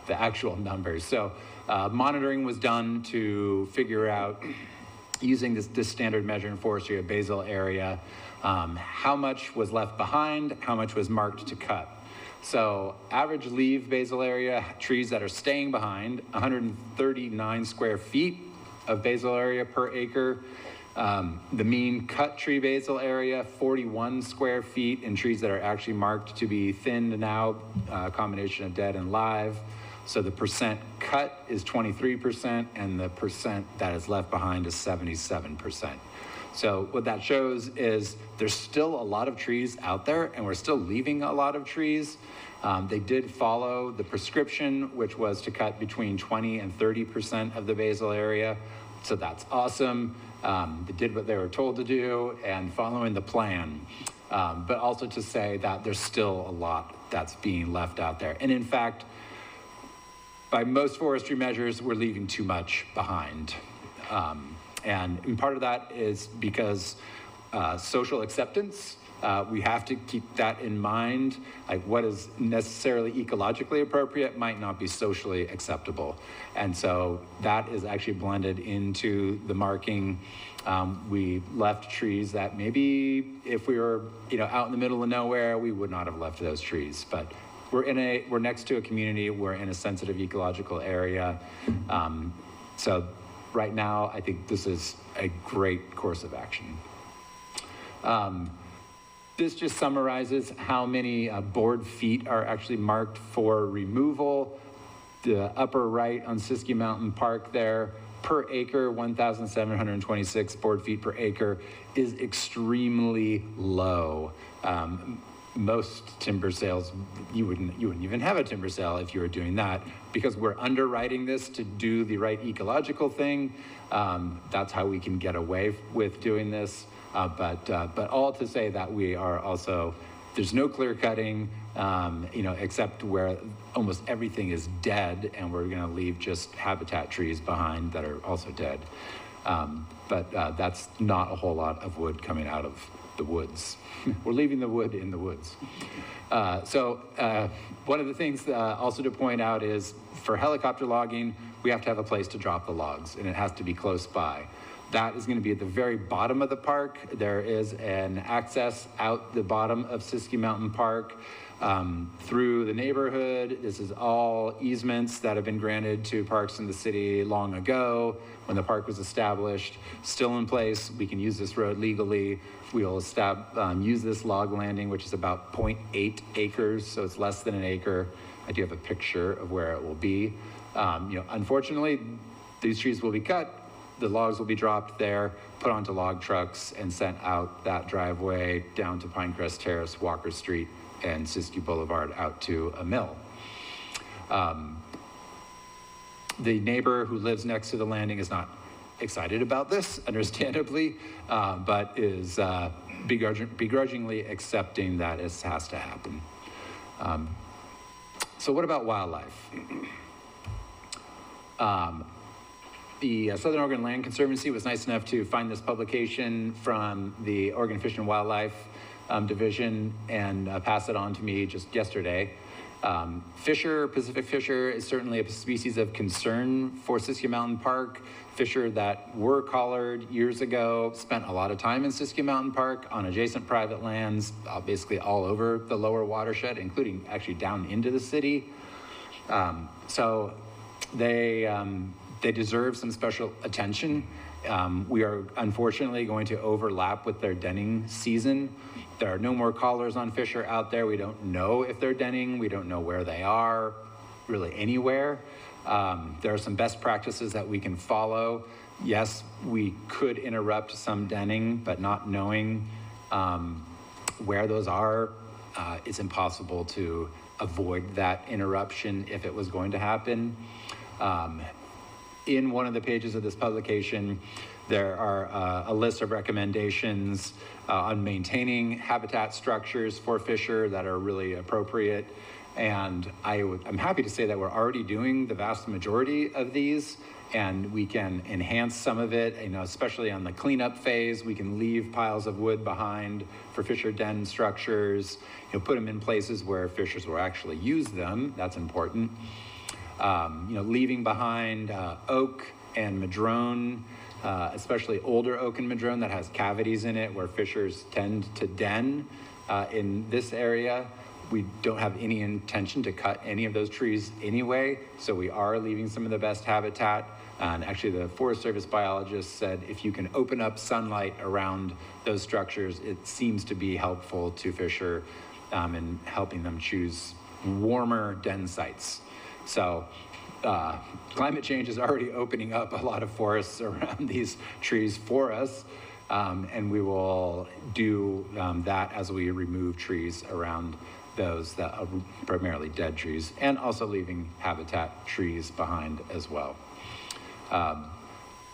[SPEAKER 6] the actual numbers. So monitoring was done to figure out, using this standard measure in forestry of basal area, how much was left behind, how much was marked to cut. So average leave basal area, trees that are staying behind, 139 square feet of basal area per acre. The mean cut tree basal area, 41 square feet in trees that are actually marked to be thinned now, a combination of dead and live. So the percent cut is 23%, and the percent that is left behind is 77%. So what that shows is there's still a lot of trees out there, and we're still leaving a lot of trees. They did follow the prescription, which was to cut between 20 and 30% of the basal area. So that's awesome. They did what they were told to do and following the plan. But also to say that there's still a lot that's being left out there. And in fact, by most forestry measures, we're leaving too much behind. And part of that is because social acceptance, we have to keep that in mind. Like what is necessarily ecologically appropriate might not be socially acceptable. And so that is actually blended into the marking. We left trees that maybe if we were out in the middle of nowhere, we would not have left those trees. But we're next to a community, we're in a sensitive ecological area. So right now, I think this is a great course of action. This just summarizes how many board feet are actually marked for removal. The upper right on Siskiyou Mountain Park there, per acre, 1,726 board feet per acre is extremely low. Most timber sales, you wouldn't even have a timber sale if you were doing that, because we're underwriting this to do the right ecological thing. That's how we can get away with doing this. But all to say that we are also, there's no clear cutting, except where almost everything is dead, and we're going to leave just habitat trees behind that are also dead. But that's not a whole lot of wood coming out of the woods. We're leaving the wood in the woods. So one of the things also to point out is for helicopter logging, we have to have a place to drop the logs, and it has to be close by. That is going to be at the very bottom of the park. There is an access out the bottom of Siskiyou Mountain Park through the neighborhood. This is all easements that have been granted to parks in the city long ago when the park was established. Still in place. We can use this road legally. We'll use this log landing, which is about 0.8 acres, so it's less than an acre. I do have a picture of where it will be. Unfortunately, these trees will be cut. The logs will be dropped there, put onto log trucks, and sent out that driveway down to Pinecrest Terrace, Walker Street, and Siskiyou Boulevard out to a mill. The neighbor who lives next to the landing is not excited about this, understandably, but is begrudgingly accepting that it has to happen. So what about wildlife? The Southern Oregon Land Conservancy was nice enough to find this publication from the Oregon Fish and Wildlife Division and pass it on to me just yesterday. Pacific fisher is certainly a species of concern for Siskiyou Mountain Park. Fisher that were collared years ago spent a lot of time in Siskiyou Mountain Park on adjacent private lands, basically all over the lower watershed, including actually down into the city. So they deserve some special attention. We are unfortunately going to overlap with their denning season. There are no more collars on fisher out there. We don't know if they're denning. We don't know where they are, really anywhere. There are some best practices that we can follow. Yes, we could interrupt some denning, but not knowing where those are, it's impossible to avoid that interruption if it was going to happen. In one of the pages of this publication, there are a list of recommendations on maintaining habitat structures for fisher that are really appropriate. And I'm happy to say that we're already doing the vast majority of these, and we can enhance some of it, especially on the cleanup phase. We can leave piles of wood behind for fisher den structures, put them in places where fishers will actually use them. That's important. Leaving behind oak and madrone, especially older oak and madrone that has cavities in it where fishers tend to den in this area. We don't have any intention to cut any of those trees anyway, so we are leaving some of the best habitat. And actually, the Forest Service biologist said if you can open up sunlight around those structures, it seems to be helpful to fisher in helping them choose warmer den sites. So climate change is already opening up a lot of forests around these trees for us. And we will do that as we remove trees around those that are primarily dead trees, and also leaving habitat trees behind as well.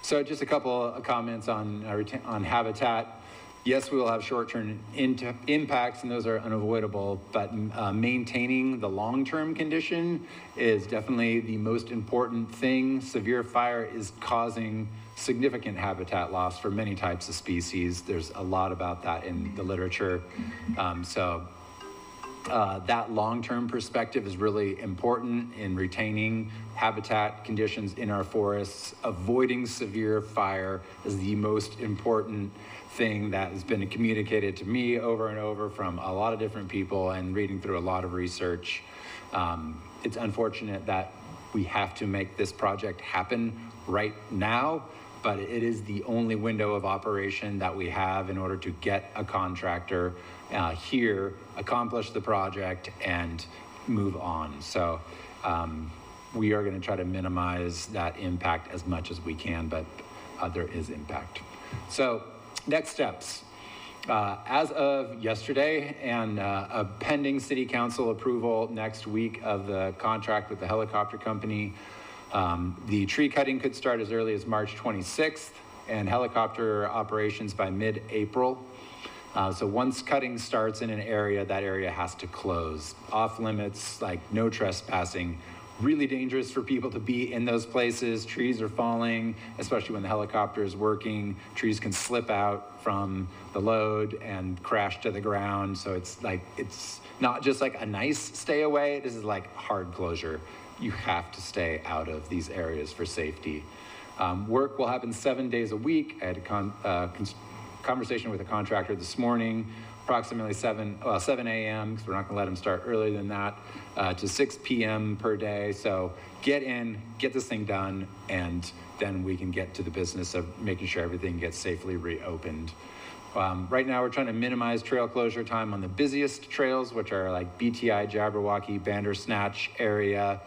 [SPEAKER 6] So just a couple of comments on habitat. Yes, we will have short-term impacts, and those are unavoidable, but maintaining the long-term condition is definitely the most important thing. Severe fire is causing significant habitat loss for many types of species. There's a lot about that in the literature. That long-term perspective is really important in retaining habitat conditions in our forests. Avoiding severe fire is the most important thing that has been communicated to me over and over from a lot of different people and reading through a lot of research. It's unfortunate that we have to make this project happen right now, but it is the only window of operation that we have in order to get a contractor here, accomplish the project, and move on. So we are going to try to minimize that impact as much as we can, but there is impact. So next steps. As of yesterday, and a pending city council approval next week of the contract with the helicopter company, the tree cutting could start as early as March 26th, and helicopter operations by mid-April. So once cutting starts in an area, that area has to close. Off limits, like no trespassing. Really dangerous for people to be in those places. Trees are falling, especially when the helicopter is working. Trees can slip out from the load and crash to the ground. So it's not just like a nice stay away. This is like hard closure. You have to stay out of these areas for safety. Work will happen 7 days a week. I had a conversation with a contractor this morning, approximately 7 a.m., because we're not going to let them start earlier than that, to 6 p.m. per day. So get in, get this thing done, and then we can get to the business of making sure everything gets safely reopened. Right now, we're trying to minimize trail closure time on the busiest trails, which are like BTI, Jabberwocky, Bandersnatch area,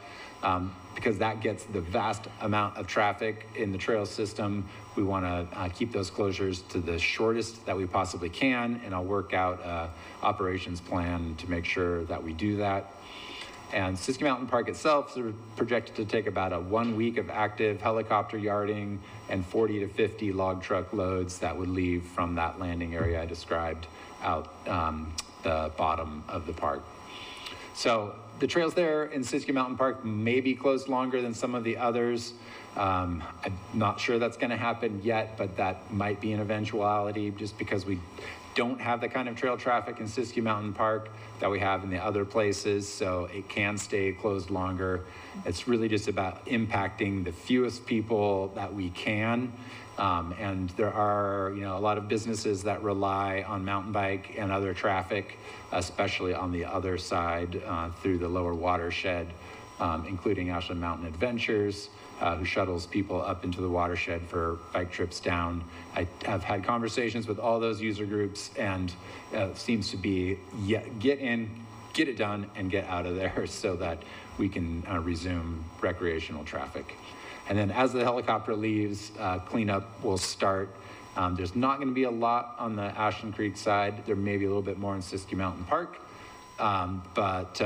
[SPEAKER 6] because that gets the vast amount of traffic in the trail system. We want to keep those closures to the shortest that we possibly can, and I'll work out an operations plan to make sure that we do that. And Siskiyou Mountain Park itself is projected to take about a 1 week of active helicopter yarding and 40 to 50 log truck loads that would leave from that landing area I described out the bottom of the park. So the trails there in Siskiyou Mountain Park may be closed longer than some of the others. I'm not sure that's going to happen yet, but that might be an eventuality just because we don't have the kind of trail traffic in Siskiyou Mountain Park that we have in the other places, so it can stay closed longer. It's really just about impacting the fewest people that we can. And there are, a lot of businesses that rely on mountain bike and other traffic, especially on the other side through the lower watershed, including Ashland Mountain Adventures, who shuttles people up into the watershed for bike trips down. I have had conversations with all those user groups, and it seems to be get in, get it done, and get out of there so that we can resume recreational traffic. And then as the helicopter leaves, cleanup will start. There's not going to be a lot on the Ashland Creek side. There may be a little bit more in Siskiyou Mountain Park. But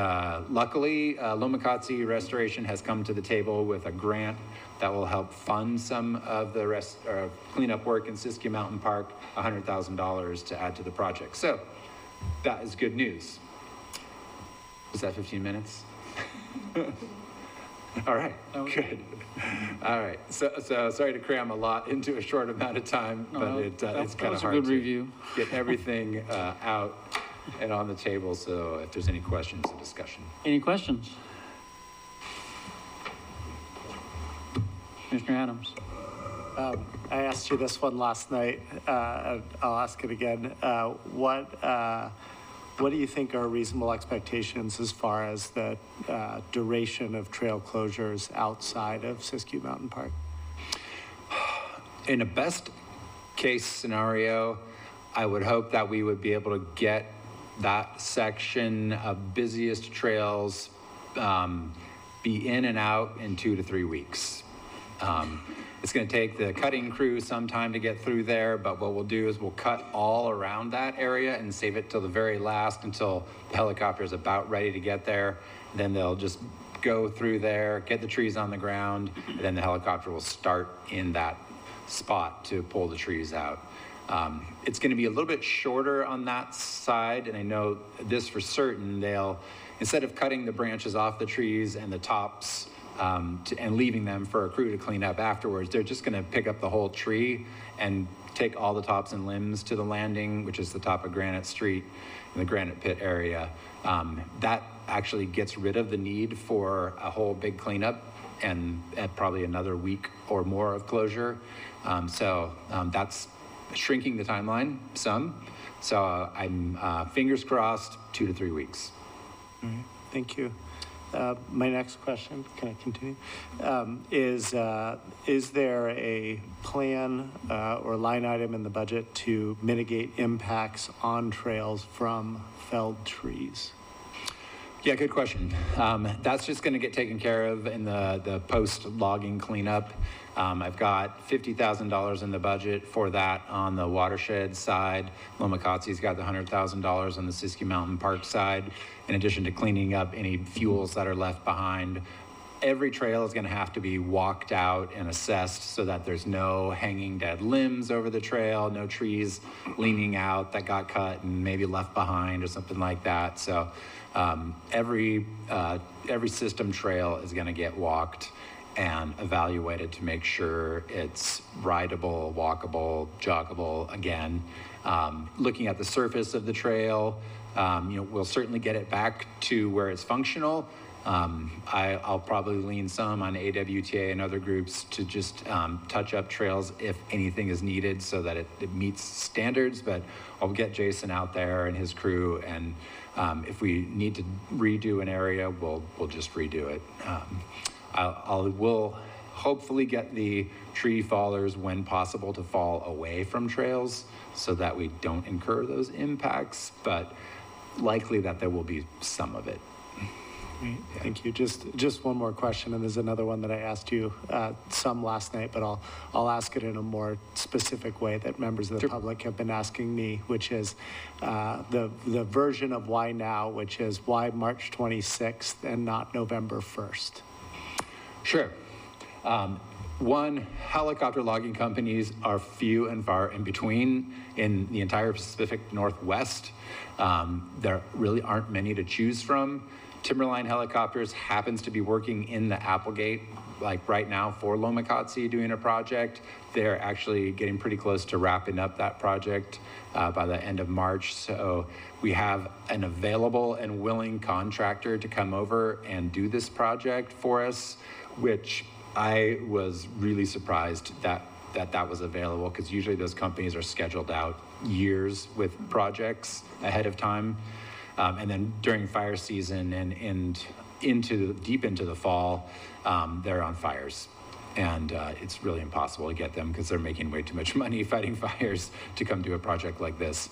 [SPEAKER 6] luckily, Lomacatsi Restoration has come to the table with a grant that will help fund some of the cleanup work in Siskiyou Mountain Park, $100,000 to add to the project. So that is good news. Was that 15 minutes? All right, good. All right, so sorry to cram a lot into a short amount of time, but it's kind of hard to get everything out and on the table, so if there's any questions or discussion.
[SPEAKER 2] Any questions? Commissioner Adams.
[SPEAKER 5] I asked you this one last night. I'll ask it again. what do you think are reasonable expectations as far as the duration of trail closures outside of Siskiyou Mountain Park?
[SPEAKER 6] In a best case scenario, I would hope that we would be able to get that section of busiest trails be in and out in 2 to 3 weeks. It's going to take the cutting crew some time to get through there, but what we'll do is we'll cut all around that area and save it till the very last, until the helicopter is about ready to get there. Then they'll just go through there, get the trees on the ground, and then the helicopter will start in that spot to pull the trees out. It's going to be a little bit shorter on that side, and I know this for certain. They'll, instead of cutting the branches off the trees and the tops and leaving them for a crew to clean up afterwards, they're just going to pick up the whole tree and take all the tops and limbs to the landing, which is the top of Granite Street in the Granite Pit area. That actually gets rid of the need for a whole big cleanup and probably another week or more of closure. That's shrinking the timeline some. So I'm fingers crossed, 2 to 3 weeks.
[SPEAKER 5] All right, thank you. My next question, can I continue? Is there a plan or line item in the budget to mitigate impacts on trails from felled trees?
[SPEAKER 6] Yeah, good question. That's just going to get taken care of in the post-logging cleanup. I've got $50,000 in the budget for that on the watershed side. Lomakatsi's got the $100,000 on the Siskiyou Mountain Park side, in addition to cleaning up any fuels that are left behind. Every trail is going to have to be walked out and assessed so that there's no hanging dead limbs over the trail, no trees leaning out that got cut and maybe left behind or something like that. So every system trail is going to get walked and evaluated to make sure it's rideable, walkable, joggable again. Looking at the surface of the trail, we'll certainly get it back to where it's functional. I'll probably lean some on AWTA and other groups to just touch up trails if anything is needed so that it meets standards, but I'll get Jason out there and his crew, and if we need to redo an area, we'll just redo it. We'll hopefully get the tree fallers, when possible, to fall away from trails so that we don't incur those impacts, but likely that there will be some of it.
[SPEAKER 5] Great, thank you. Just one more question, and there's another one that I asked you some last night, but I'll ask it in a more specific way that members of the public have been asking me, which is the version of why now, which is why March 26th and not November 1st?
[SPEAKER 6] Sure. One, helicopter logging companies are few and far in between in the entire Pacific Northwest. There really aren't many to choose from. Timberline Helicopters happens to be working in the Applegate, like right now, for Lomakatsi doing a project. They're actually getting pretty close to wrapping up that project by the end of March. So we have an available and willing contractor to come over and do this project for us, which I was really surprised that was available, because usually those companies are scheduled out years with projects ahead of time. And then during fire season and deep into the fall, they're on fires. And it's really impossible to get them because they're making way too much money fighting fires to come do a project like this.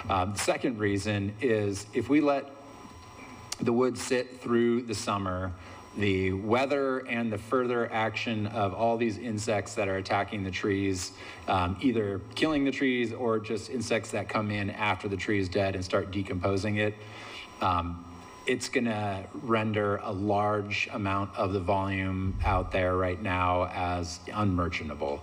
[SPEAKER 6] The second reason is if we let the wood sit through the summer, the weather and the further action of all these insects that are attacking the trees, either killing the trees or just insects that come in after the tree is dead and start decomposing it, it's gonna render a large amount of the volume out there right now as unmerchantable.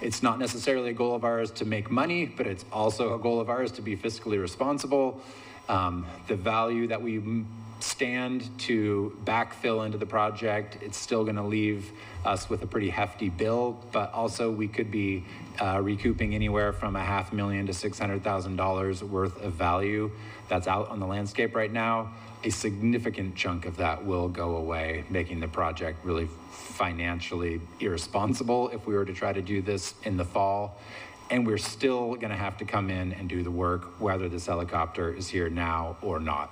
[SPEAKER 6] It's not necessarily a goal of ours to make money, but it's also a goal of ours to be fiscally responsible. The value that we stand to backfill into the project, it's still going to leave us with a pretty hefty bill, but also we could be recouping anywhere from $500,000 to $600,000 worth of value that's out on the landscape right now. A significant chunk of that will go away, making the project really financially irresponsible if we were to try to do this in the fall. And we're still going to have to come in and do the work, whether this helicopter is here now or not.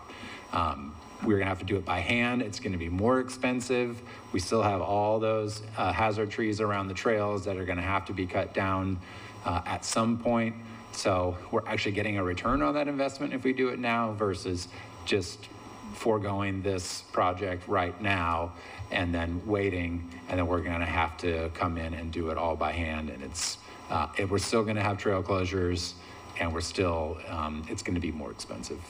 [SPEAKER 6] We're going to have to do it by hand. It's going to be more expensive. We still have all those hazard trees around the trails that are going to have to be cut down at some point. So we're actually getting a return on that investment if we do it now versus just foregoing this project right now and then waiting, and then we're going to have to come in and do it all by hand. And we're still going to have trail closures, and we're still, it's going to be more expensive.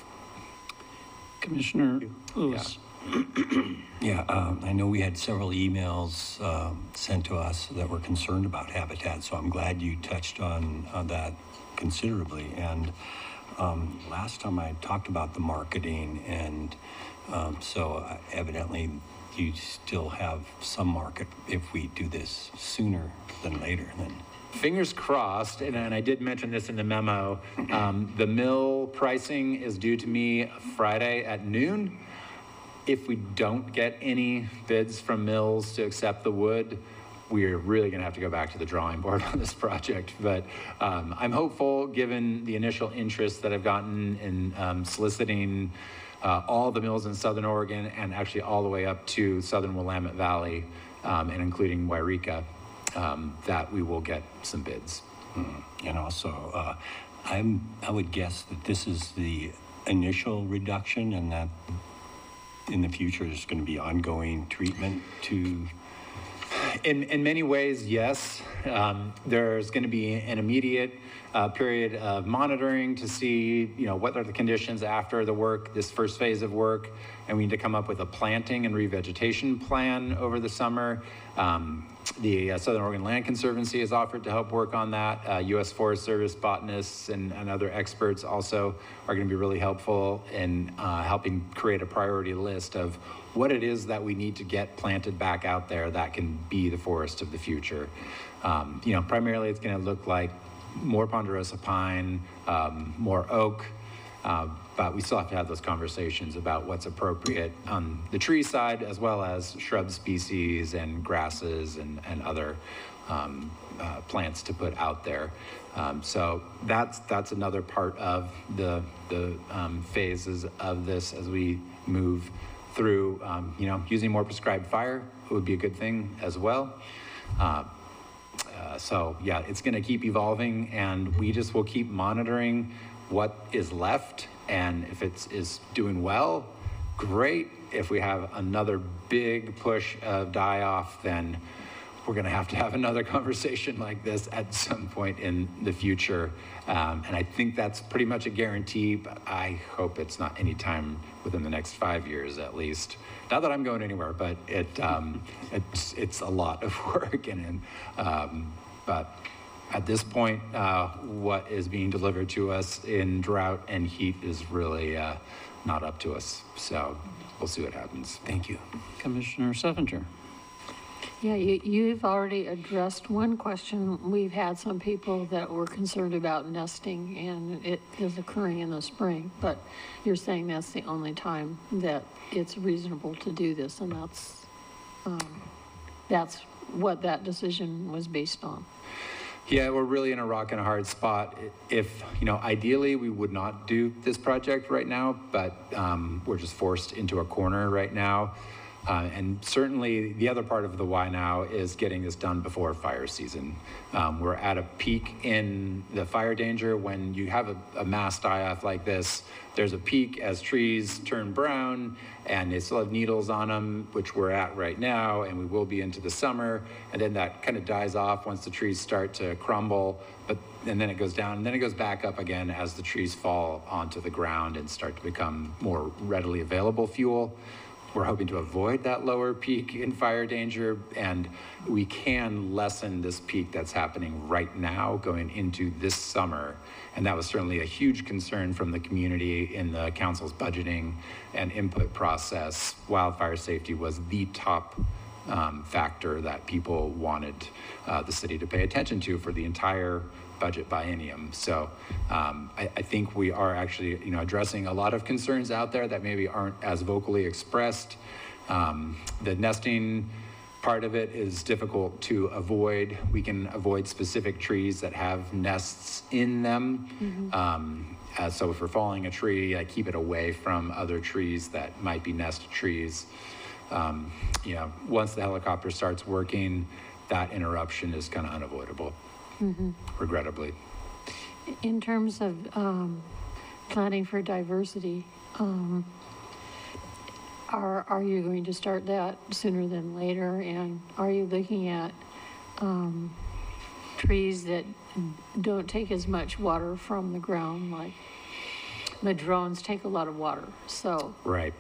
[SPEAKER 2] Commissioner Lewis.
[SPEAKER 7] Yeah, I know we had several emails sent to us that were concerned about habitat, so I'm glad you touched on that considerably. And last time I talked about the marketing, and so evidently you still have some market if we do this sooner than later. Then.
[SPEAKER 6] Fingers crossed, and I did mention this in the memo, the mill pricing is due to me Friday at noon. If we don't get any bids from mills to accept the wood, we're really going to have to go back to the drawing board on this project. But I'm hopeful, given the initial interest that I've gotten in soliciting all the mills in Southern Oregon and actually all the way up to Southern Willamette Valley and including Wairika, that we will get some bids.
[SPEAKER 7] And also, I would guess that this is the initial reduction, and that in the future there's going to be ongoing treatment to.
[SPEAKER 6] In many ways, yes. There's going to be an immediate period of monitoring to see, what are the conditions after the work, this first phase of work, and we need to come up with a planting and revegetation plan over the summer. The Southern Oregon Land Conservancy has offered to help work on that. U.S. Forest Service botanists and other experts also are going to be really helpful in helping create a priority list of what it is that we need to get planted back out there that can be the forest of the future. Primarily it's going to look like more ponderosa pine, more oak, but we still have to have those conversations about what's appropriate on the tree side, as well as shrub species and grasses and other plants to put out there. So that's another part of the phases of this as we move through. Using more prescribed fire would be a good thing as well. So yeah, it's going to keep evolving, and we just will keep monitoring what is left. And if is doing well, great. If we have another big push of die off, then we're going to have another conversation like this at some point in the future. And I think that's pretty much a guarantee, but I hope it's not any time within the next 5 years at least. Not that I'm going anywhere, but it's a lot of work. But at this point, what is being delivered to us in drought and heat is really not up to us. So we'll see what happens. Thank you.
[SPEAKER 2] Commissioner Seffinger.
[SPEAKER 8] Yeah, you've already addressed one question. We've had some people that were concerned about nesting, and it is occurring in the spring, but you're saying that's the only time that it's reasonable to do this, and that's what that decision was based on.
[SPEAKER 6] Yeah, we're really in a rock and a hard spot. If, ideally we would not do this project right now, but we're just forced into a corner right now. And certainly the other part of the why now is getting this done before fire season. We're at a peak in the fire danger. When you have a mass die-off like this, there's a peak as trees turn brown and they still have needles on them, which we're at right now, and we will be into the summer. And then that kind of dies off once the trees start to crumble, and then it goes down, and then it goes back up again as the trees fall onto the ground and start to become more readily available fuel. We're hoping to avoid that lower peak in fire danger, and we can lessen this peak that's happening right now going into this summer. And that was certainly a huge concern from the community in the council's budgeting and input process. Wildfire safety was the top factor that people wanted the city to pay attention to for the entire budget biennium. So I think we are actually, addressing a lot of concerns out there that maybe aren't as vocally expressed. The nesting Part of it is difficult to avoid. We can avoid specific trees that have nests in them. So if we're falling a tree, I keep it away from other trees that might be nest trees. Once the helicopter starts working, that interruption is kind of unavoidable, regrettably.
[SPEAKER 8] In terms of planning for diversity, are you going to start that sooner than later? And are you looking at trees that don't take as much water from the ground? Like madrones take a lot of water, so.
[SPEAKER 6] Right.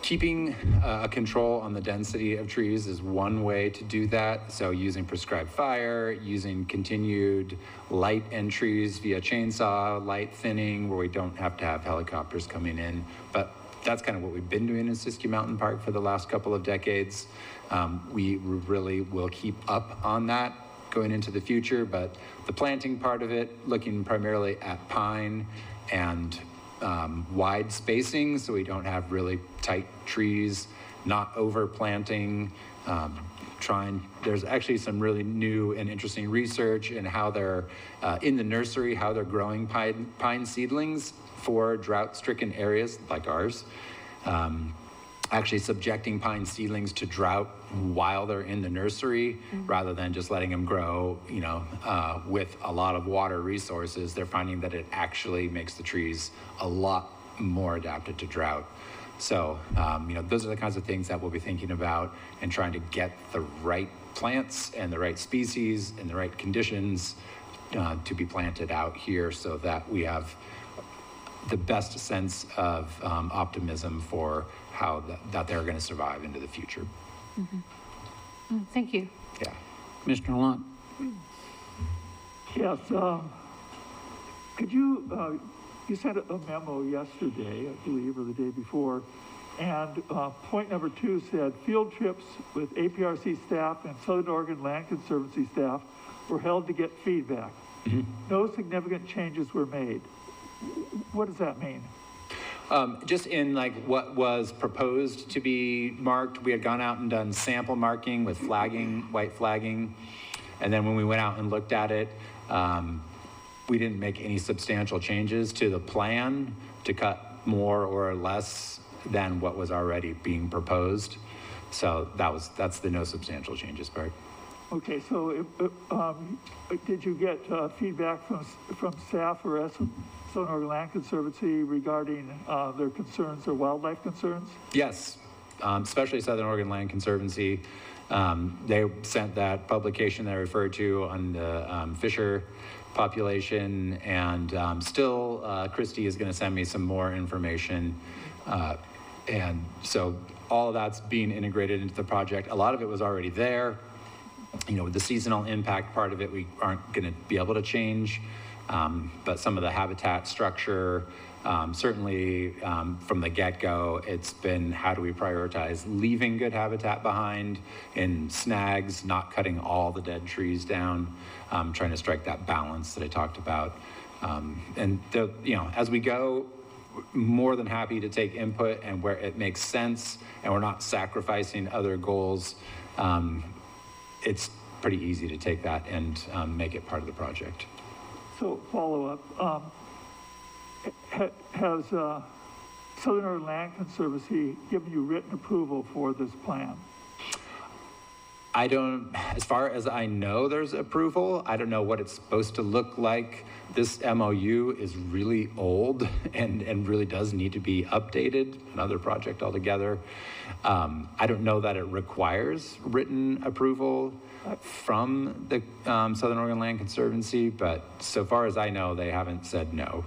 [SPEAKER 6] Keeping a control on the density of trees is one way to do that. So using prescribed fire, using continued light entries via chainsaw, light thinning, where we don't have to have helicopters coming in. But that's kind of what we've been doing in Siskiyou Mountain Park for the last couple of decades. We really will keep up on that going into the future, but the planting part of it, looking primarily at pine and wide spacing, so we don't have really tight trees, not overplanting, there's actually some really new and interesting research in how they're, in the nursery, how they're growing pine seedlings for drought-stricken areas like ours. Actually subjecting pine seedlings to drought while they're in the nursery, rather than just letting them grow, with a lot of water resources. They're finding that it actually makes the trees a lot more adapted to drought. So, those are the kinds of things that we'll be thinking about and trying to get the right plants and the right species and the right conditions to be planted out here, so that we have the best sense of optimism for how that they're going to survive into the future.
[SPEAKER 8] Thank you.
[SPEAKER 6] Yeah.
[SPEAKER 2] Commissioner Lott?
[SPEAKER 4] Yes, could you, you sent a memo yesterday, I believe, or the day before, and point number 2 said, field trips with APRC staff and Southern Oregon Land Conservancy staff were held to get feedback. No significant changes were made. What does that mean?
[SPEAKER 6] Just in like what was proposed to be marked, we had gone out and done sample marking with flagging, white flagging. And then when we went out and looked at it, we didn't make any substantial changes to the plan to cut more or less than what was already being proposed. So that's the no substantial changes part.
[SPEAKER 4] Okay, so did you get feedback from staff or Southern Oregon Land Conservancy regarding their concerns or wildlife concerns?
[SPEAKER 6] Yes, especially Southern Oregon Land Conservancy. They sent that publication that I referred to on the fisher population, and still Christy is going to send me some more information. And so all of that's being integrated into the project. A lot of it was already there. With the seasonal impact part of it, we aren't going to be able to change. But some of the habitat structure, certainly from the get-go, it's been how do we prioritize leaving good habitat behind in snags, not cutting all the dead trees down, trying to strike that balance that I talked about. And as we go, more than happy to take input and where it makes sense and we're not sacrificing other goals. It's pretty easy to take that and make it part of the project.
[SPEAKER 4] So follow-up, has Southern Oregon Land Conservancy given you written approval for this plan?
[SPEAKER 6] I don't, as far as I know, there's approval. I don't know what it's supposed to look like. This MOU is really old and really does need to be updated, another project altogether. I don't know that it requires written approval from the Southern Oregon Land Conservancy, but so far as I know, they haven't said no.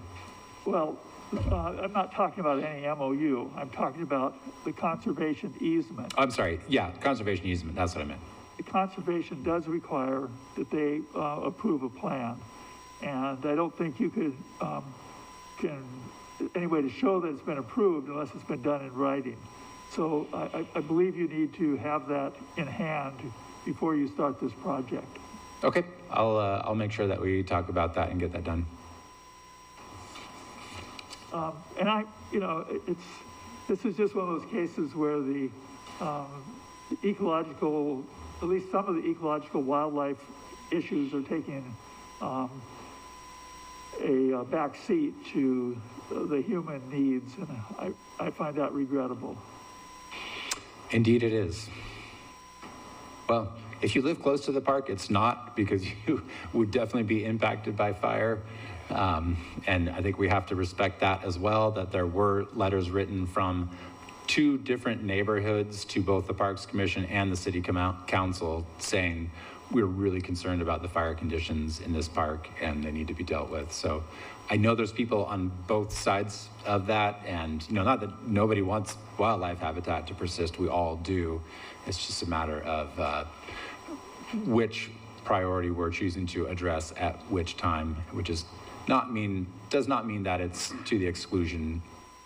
[SPEAKER 4] Well, I'm not talking about any MOU. I'm talking about the conservation easement.
[SPEAKER 6] I'm sorry, yeah, conservation easement, that's what I meant.
[SPEAKER 4] The conservation does require that they approve a plan. And I don't think you could, any way to show that it's been approved unless it's been done in writing. So I believe you need to have that in hand before you start this project.
[SPEAKER 6] Okay, I'll make sure that we talk about that and get that done.
[SPEAKER 4] And this is just one of those cases where the ecological, at least some of the ecological wildlife issues are taking a back seat to the human needs, and I find that regrettable.
[SPEAKER 6] Indeed it is. Well, if you live close to the park, it's not, because you would definitely be impacted by fire. And I think we have to respect that as well, that there were letters written from 2 different neighborhoods to both the Parks Commission and the City Council saying, we're really concerned about the fire conditions in this park and they need to be dealt with. So I know there's people on both sides of that, and not that nobody wants wildlife habitat to persist, we all do. It's just a matter of which priority we're choosing to address at which time, which does not mean that it's to the exclusion,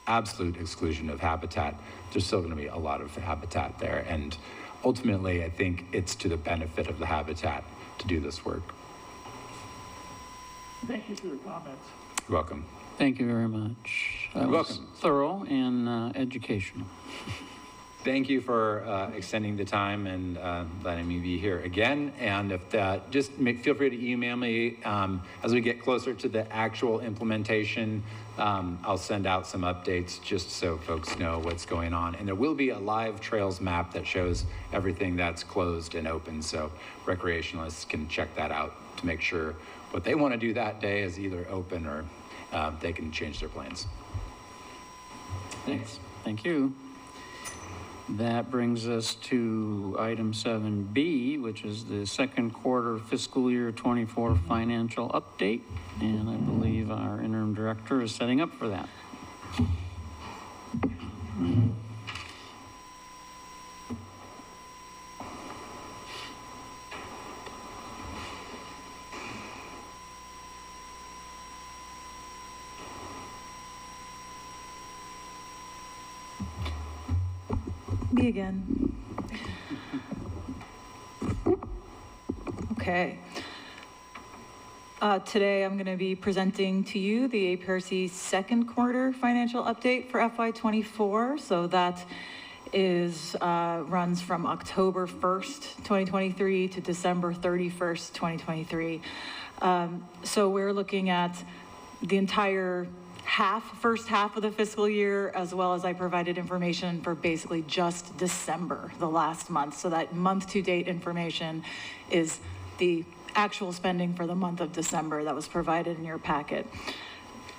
[SPEAKER 6] absolute exclusion of habitat. There's still going to be a lot of habitat there, and ultimately, I think it's to the benefit of the habitat to do this work.
[SPEAKER 4] Thank you for your comments.
[SPEAKER 6] You're welcome.
[SPEAKER 2] Thank you very much. That
[SPEAKER 6] You're
[SPEAKER 2] was
[SPEAKER 6] welcome.
[SPEAKER 2] thorough and educational.
[SPEAKER 6] Thank you for extending the time and letting me be here again. And if feel free to email me as we get closer to the actual implementation. I'll send out some updates just so folks know what's going on. And there will be a live trails map that shows everything that's closed and open, so recreationalists can check that out to make sure what they want to do that day is either open or they can change their plans.
[SPEAKER 2] Thanks. Thank you. That brings us to item 7B, which is the second quarter fiscal year 24 financial update. And I believe our interim director is setting up for that.
[SPEAKER 3] Me again. Okay. Today I'm going to be presenting to you the APRC second quarter financial update for FY24. So that is runs from October 1st, 2023 to December 31st, 2023. So we're looking at the entire first half of the fiscal year, as well as I provided information for basically just December, the last month. So that month-to-date information is the actual spending for the month of December that was provided in your packet.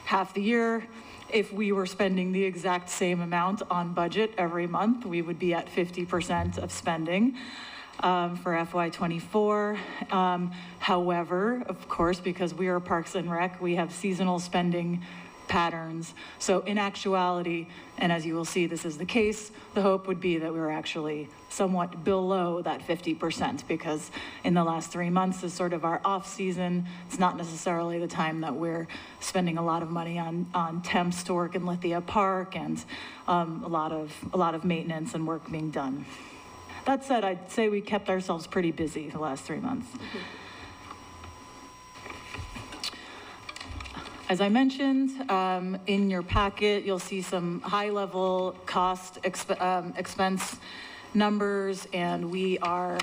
[SPEAKER 3] Half the year, if we were spending the exact same amount on budget every month, we would be at 50% of spending for FY24. However, of course, because we are Parks and Rec, we have seasonal spending patterns. So in actuality, and as you will see, this is the case, the hope would be that we were actually somewhat below that 50%, because in the last 3 months is sort of our off season. It's not necessarily the time that we're spending a lot of money on temps to work in Lithia Park, and a lot of maintenance and work being done. That said, I'd say we kept ourselves pretty busy the last 3 months. As I mentioned, in your packet, you'll see some high-level cost expense numbers, and we are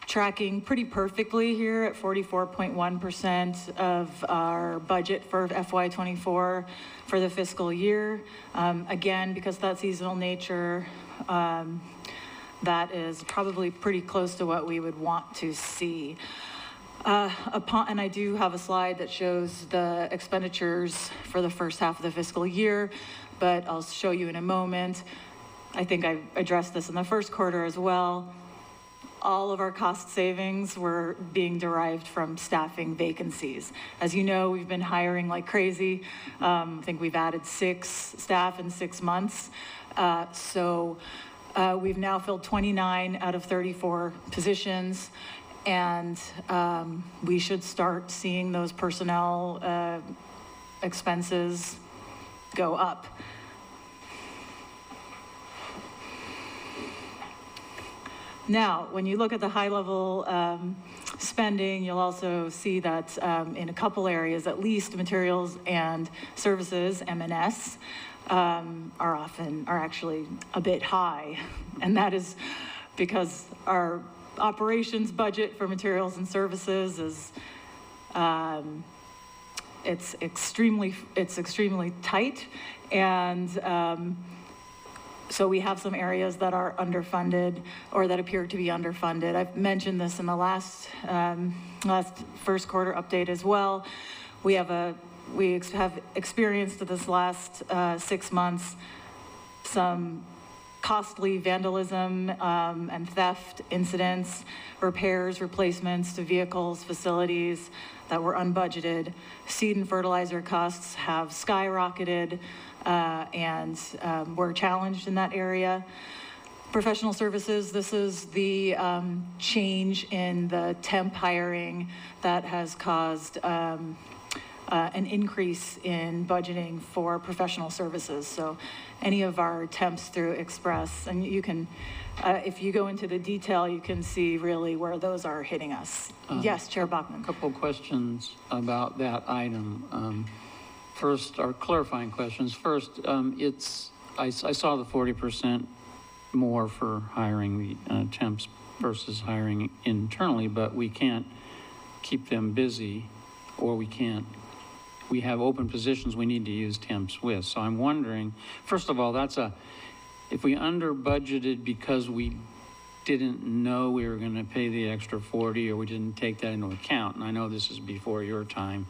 [SPEAKER 3] tracking pretty perfectly here at 44.1% of our budget for FY24 for the fiscal year. Again, because of that seasonal nature, that is probably pretty close to what we would want to see. And I do have a slide that shows the expenditures for the first half of the fiscal year, but I'll show you in a moment. I think I addressed this in the first quarter as well. All of our cost savings were being derived from staffing vacancies. As you know, we've been hiring like crazy. I think we've added 6 staff in 6 months. We've now filled 29 out of 34 positions. And we should start seeing those personnel expenses go up. Now, when you look at the high-level spending, you'll also see that in a couple areas, at least materials and services, M&S, are actually a bit high, and that is because our operations budget for materials and services is, it's extremely tight. And so we have some areas that are underfunded or that appear to be underfunded. I've mentioned this in the last first quarter update as well. We have experienced this last 6 months some costly vandalism and theft incidents, repairs, replacements to vehicles, facilities that were unbudgeted. Seed and fertilizer costs have skyrocketed, and we're challenged in that area. Professional services, this is the change in the temp hiring that has caused an increase in budgeting for professional services. So any of our temps through Express, and you can, if you go into the detail, you can see really where those are hitting us. Yes, Chair Bachman.
[SPEAKER 2] A couple questions about that item. First, or clarifying questions. First, I saw the 40% more for hiring the temps versus hiring internally, but we can't keep them busy, or we have open positions we need to use temps with. So I'm wondering, first of all, if we under budgeted because we didn't know we were going to pay the extra 40, or we didn't take that into account, and I know this is before your time,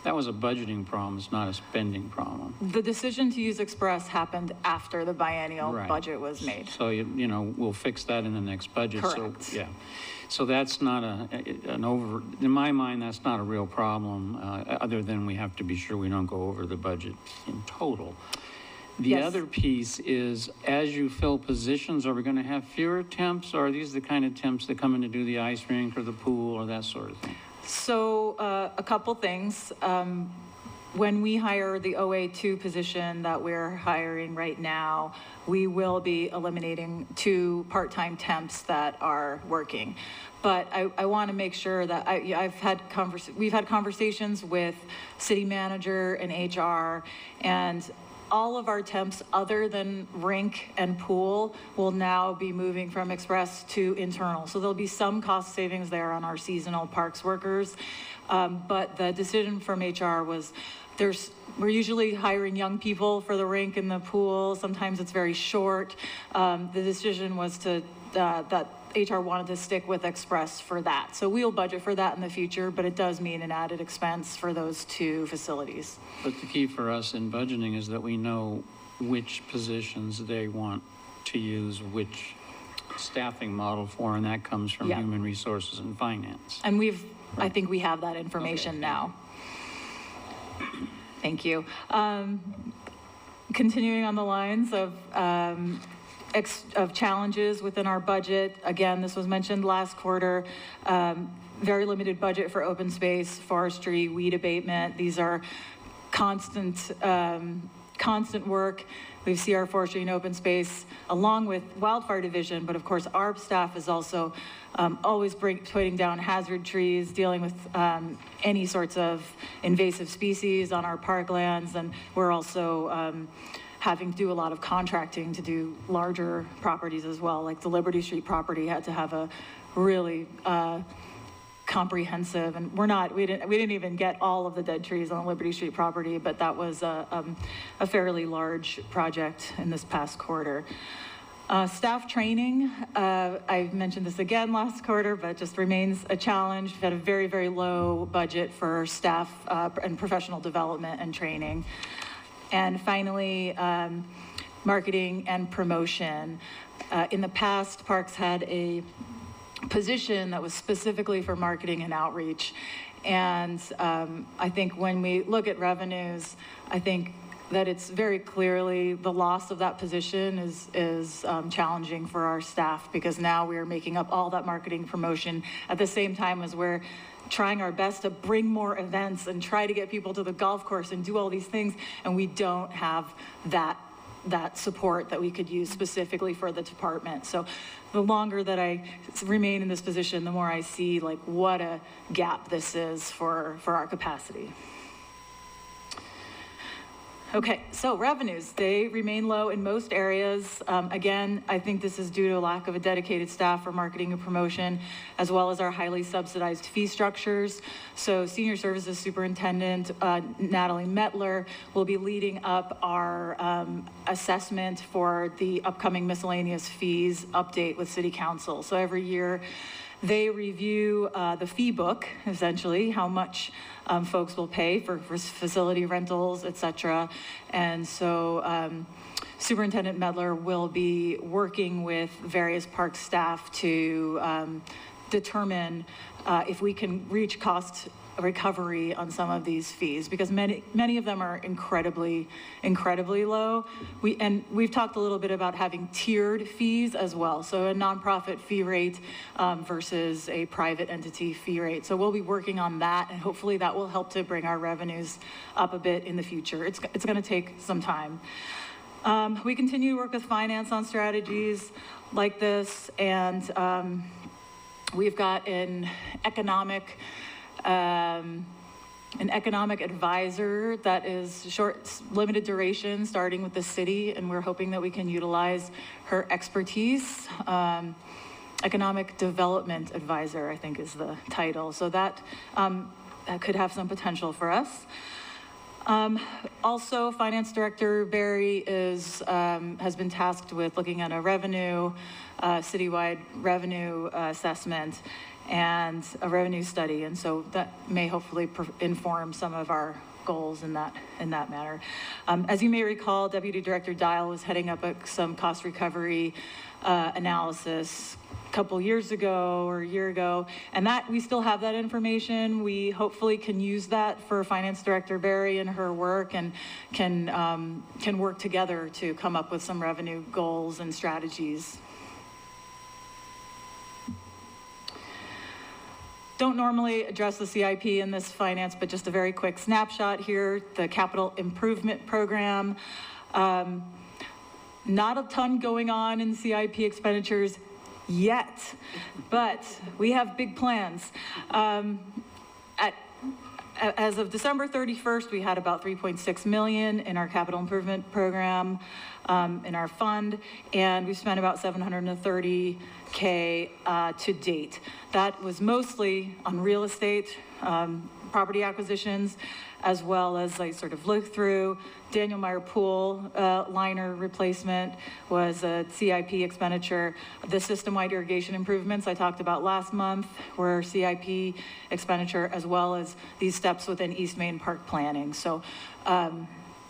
[SPEAKER 2] that was a budgeting problem, it's not a spending problem.
[SPEAKER 3] The decision to use Express happened after the biennial
[SPEAKER 2] Right.
[SPEAKER 3] budget was made.
[SPEAKER 2] So, you know, we'll fix that in the next budget.
[SPEAKER 3] Correct.
[SPEAKER 2] So, yeah. So that's not in my mind, that's not a real problem, other than we have to be sure we don't go over the budget in total. The
[SPEAKER 3] Yes.
[SPEAKER 2] other piece is, as you fill positions, are we going to have fewer temps, or are these the kind of temps that come in to do the ice rink or the pool or that sort of thing?
[SPEAKER 3] So a couple things. When we hire the OA2 position that we're hiring right now, we will be eliminating 2 part-time temps that are working. But I want to make sure that we've had conversations with city manager and HR, and all of our temps other than rink and pool will now be moving from Express to internal. So there'll be some cost savings there on our seasonal parks workers. But the decision from HR was we're usually hiring young people for the rink and the pool. Sometimes it's very short. The decision was that HR wanted to stick with Express for that. So we'll budget for that in the future, but it does mean an added expense for those 2 facilities.
[SPEAKER 2] But the key for us in budgeting is that we know which positions they want to use which staffing model for, and that comes from
[SPEAKER 3] Yeah.
[SPEAKER 2] human resources and finance.
[SPEAKER 3] And I think we have that information now. Thank you. Continuing on the lines of challenges within our budget, again, this was mentioned last quarter, very limited budget for open space, forestry, weed abatement. These are constant work. We see our forestry and open space along with wildfire division, but of course our staff is also always putting down hazard trees, dealing with any sorts of invasive species on our parklands, and we're also having to do a lot of contracting to do larger properties as well. Like the Liberty Street property had to have a really comprehensive, and we didn't even get all of the dead trees on the Liberty Street property, but that was a fairly large project in this past quarter. Staff training, I mentioned this again last quarter, but it just remains a challenge. We've had a very, very low budget for staff and professional development and training. And finally, marketing and promotion. In the past, Parks had a position that was specifically for marketing and outreach. And I think when we look at revenues, I think that it's very clearly the loss of that position is challenging for our staff, because now we are making up all that marketing promotion at the same time as we're trying our best to bring more events and try to get people to the golf course and do all these things, and we don't have that support that we could use specifically for the department. So the longer that I remain in this position, the more I see like what a gap this is for our capacity. Okay, so revenues, they remain low in most areas. Again, I think this is due to a lack of a dedicated staff for marketing and promotion, as well as our highly subsidized fee structures. So Senior Services Superintendent Natalie Metler will be leading up our assessment for the upcoming miscellaneous fees update with City Council. So every year, they review the fee book, essentially, how much folks will pay for facility rentals, et cetera. And so Superintendent Medler will be working with various park staff to determine if we can reach cost recovery on some of these fees, because many of them are incredibly low. We've talked a little bit about having tiered fees as well, so a nonprofit fee rate versus a private entity fee rate. So we'll be working on that, and hopefully that will help to bring our revenues up a bit in the future. It's going to take some time. We continue to work with finance on strategies like this, and we've got an economic advisor that is limited duration, starting with the city, and we're hoping that we can utilize her expertise. Economic development advisor, I think, is the title. So that could have some potential for us. Also, Finance Director Barry has been tasked with looking at a citywide revenue assessment and a revenue study, and so that may hopefully inform some of our goals in that matter. As you may recall, Deputy Director Dial was heading up some cost recovery analysis a couple years ago or a year ago, and that we still have that information. We hopefully can use that for Finance Director Barry and her work, and can work together to come up with some revenue goals and strategies. Don't normally address the CIP in this finance, but just a very quick snapshot here. The capital improvement program. Not a ton going on in CIP expenditures yet, but we have big plans. As of December 31st, we had about 3.6 million in our capital improvement program in our fund, and we spent about 730K to date. That was mostly on real estate, property acquisitions, as well as I sort of looked through. Daniel Meyer Pool liner replacement was a CIP expenditure. The system-wide irrigation improvements I talked about last month were CIP expenditure, as well as these steps within East Main Park planning. So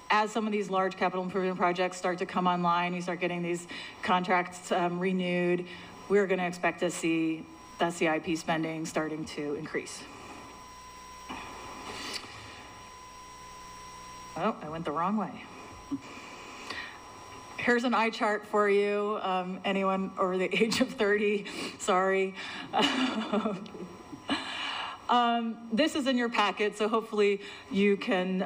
[SPEAKER 3] as some of these large capital improvement projects start to come online, we start getting these contracts renewed, we're going to expect to see that CIP spending starting to increase. Oh, I went the wrong way. Here's an eye chart for you. Anyone over the age of 30, sorry. This is in your packet, so hopefully you can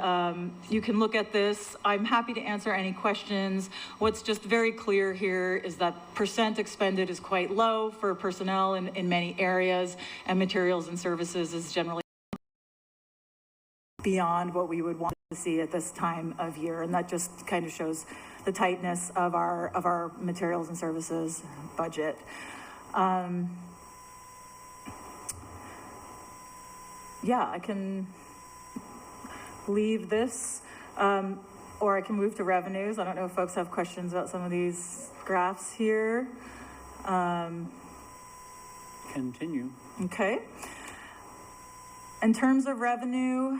[SPEAKER 3] look at this. I'm happy to answer any questions. What's just very clear here is that percent expended is quite low for personnel in many areas, and materials and services is generally beyond what we would want to see at this time of year, and that just kind of shows the tightness of our materials and services budget. Yeah, I can leave this, or I can move to revenues. I don't know if folks have questions about some of these graphs here.
[SPEAKER 2] Continue.
[SPEAKER 3] Okay. In terms of revenue,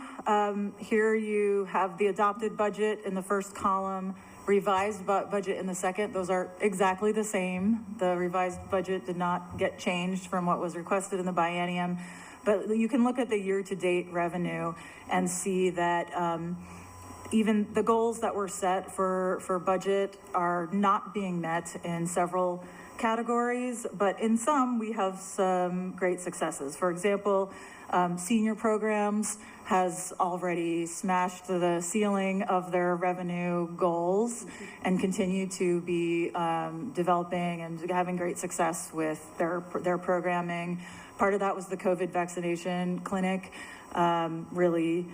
[SPEAKER 3] here you have the adopted budget in the first column, revised budget in the second. Those are exactly the same. The revised budget did not get changed from what was requested in the biennium. But you can look at the year-to-date revenue and see that even the goals that were set for budget are not being met in several categories, but in some, we have some great successes. For example, senior programs has already smashed the ceiling of their revenue goals and continue to be developing and having great success with their programming. Part of that was the COVID vaccination clinic. Really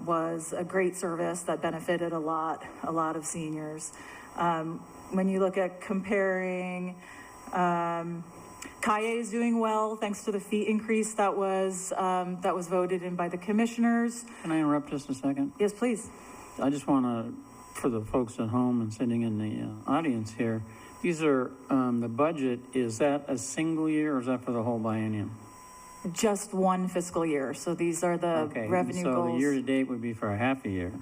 [SPEAKER 3] was a great service that benefited a lot of seniors. When you look at comparing, Kaye is doing well thanks to the fee increase that was voted in by the commissioners.
[SPEAKER 2] Can I interrupt just a second?
[SPEAKER 3] Yes, please.
[SPEAKER 2] I just want to, for the folks at home and sitting in the audience here, these are, the budget, is that a single year or is that for the whole biennium?
[SPEAKER 3] Just one fiscal year. So these are the revenue
[SPEAKER 2] so
[SPEAKER 3] goals.
[SPEAKER 2] the year-to-date would be for a half a year.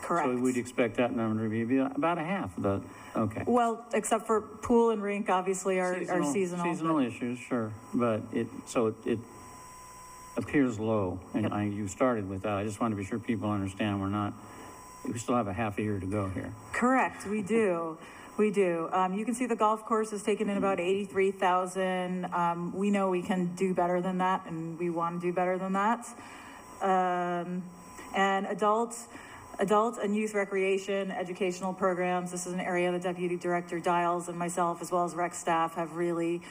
[SPEAKER 3] Correct.
[SPEAKER 2] So we'd expect that number to be about a half of the, okay.
[SPEAKER 3] Well, except for pool and rink, obviously, are seasonal.
[SPEAKER 2] Seasonal
[SPEAKER 3] but-
[SPEAKER 2] issues, sure, but it appears low, and
[SPEAKER 3] Yep.
[SPEAKER 2] you started with that. I just want to be sure people understand we still have a half a year to go here.
[SPEAKER 3] Correct, we do. We do. You can see the golf course has taken in about 83,000. We know we can do better than that, and we want to do better than that. And adult and youth recreation, educational programs. This is an area the Deputy Director Dials and myself, as well as rec staff, have really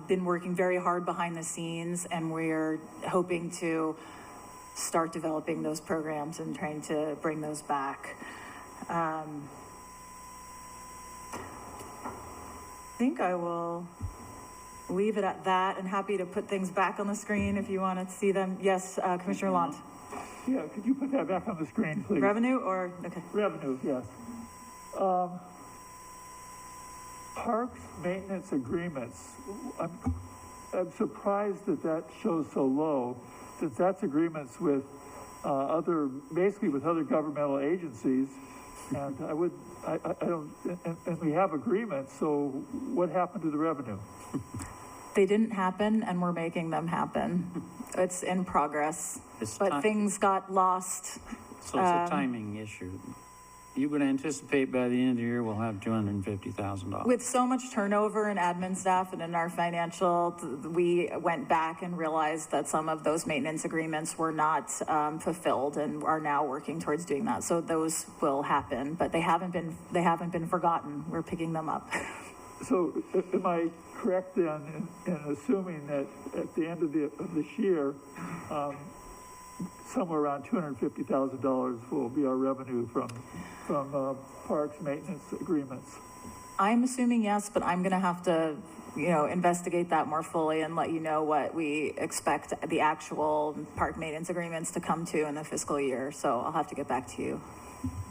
[SPEAKER 3] been working very hard behind the scenes, and we're hoping to start developing those programs and trying to bring those back. I think I will leave it at that, and happy to put things back on the screen if you want to see them. Yes, Commissioner Lant.
[SPEAKER 4] Yeah, could you put that back on the screen, please?
[SPEAKER 3] Revenue or, okay.
[SPEAKER 4] Revenue, yes. Parks maintenance agreements, I'm surprised that shows so low, since that's agreements with basically with other governmental agencies. And I don't, and we have agreements, so what happened to the revenue?
[SPEAKER 3] They didn't happen, and we're making them happen. It's in progress, but things got lost.
[SPEAKER 2] So it's a timing issue. You would anticipate by the end of the year, we'll have $250,000.
[SPEAKER 3] With so much turnover in admin staff and in our financial, we went back and realized that some of those maintenance agreements were not fulfilled, and are now working towards doing that. So those will happen, but they haven't been forgotten. We're picking them up.
[SPEAKER 4] So am I correct then in assuming that at the end of this year, somewhere around $250,000 will be our revenue from parks maintenance agreements?
[SPEAKER 3] I'm assuming yes, but I'm going to have to, investigate that more fully and let you know what we expect the actual park maintenance agreements to come to in the fiscal year. So I'll have to get back to you.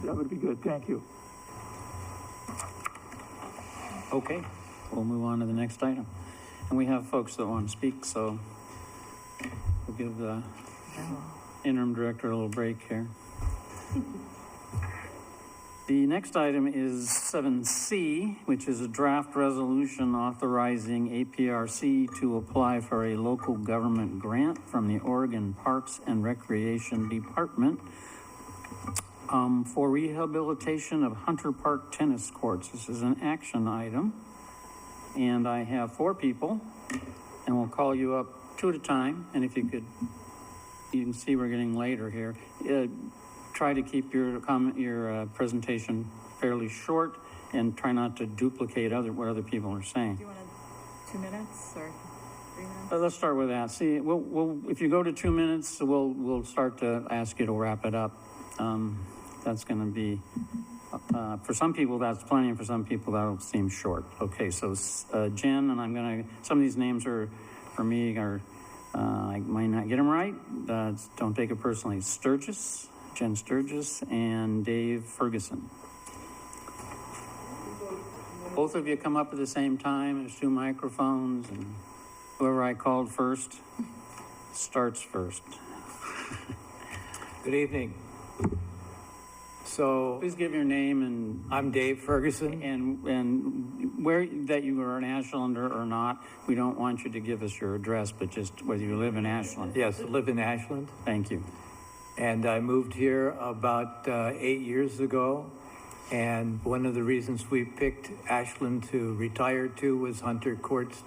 [SPEAKER 4] That would be good. Thank you.
[SPEAKER 2] Okay, we'll move on to the next item. And we have folks that want to speak, so we'll give the interim director a little break here. The next item is 7C, which is a draft resolution authorizing APRC to apply for a local government grant from the Oregon Parks and Recreation Department for rehabilitation of Hunter Park tennis courts. This is an action item, and I have 4 people, and we'll call you up 2 at a time, and if you can see we're getting later here. Try to keep your presentation fairly short, and try not to duplicate what other people are saying.
[SPEAKER 3] Do you want 2 minutes or 3 minutes?
[SPEAKER 2] Let's start with that. See, we'll if you go to 2 minutes, we'll start to ask you to wrap it up. That's going to be for some people that's plenty, and for some people that'll seem short. Okay, so Jen, and some of these names are for me are I might not get them right. Don't take it personally. Jen Sturgis, and Dave Ferguson. Both of you come up at the same time. There's 2 microphones, and whoever I called first starts first.
[SPEAKER 9] Good evening. So,
[SPEAKER 2] Please give your name and
[SPEAKER 9] I'm Dave Ferguson.
[SPEAKER 2] and where that you are an Ashlander or not. We don't want you to give us your address, but just whether you live in Ashland.
[SPEAKER 9] Yes, I live in Ashland.
[SPEAKER 2] Thank you.
[SPEAKER 9] And I moved here about 8 years ago. And one of the reasons we picked Ashland to retire to was Hunter Courts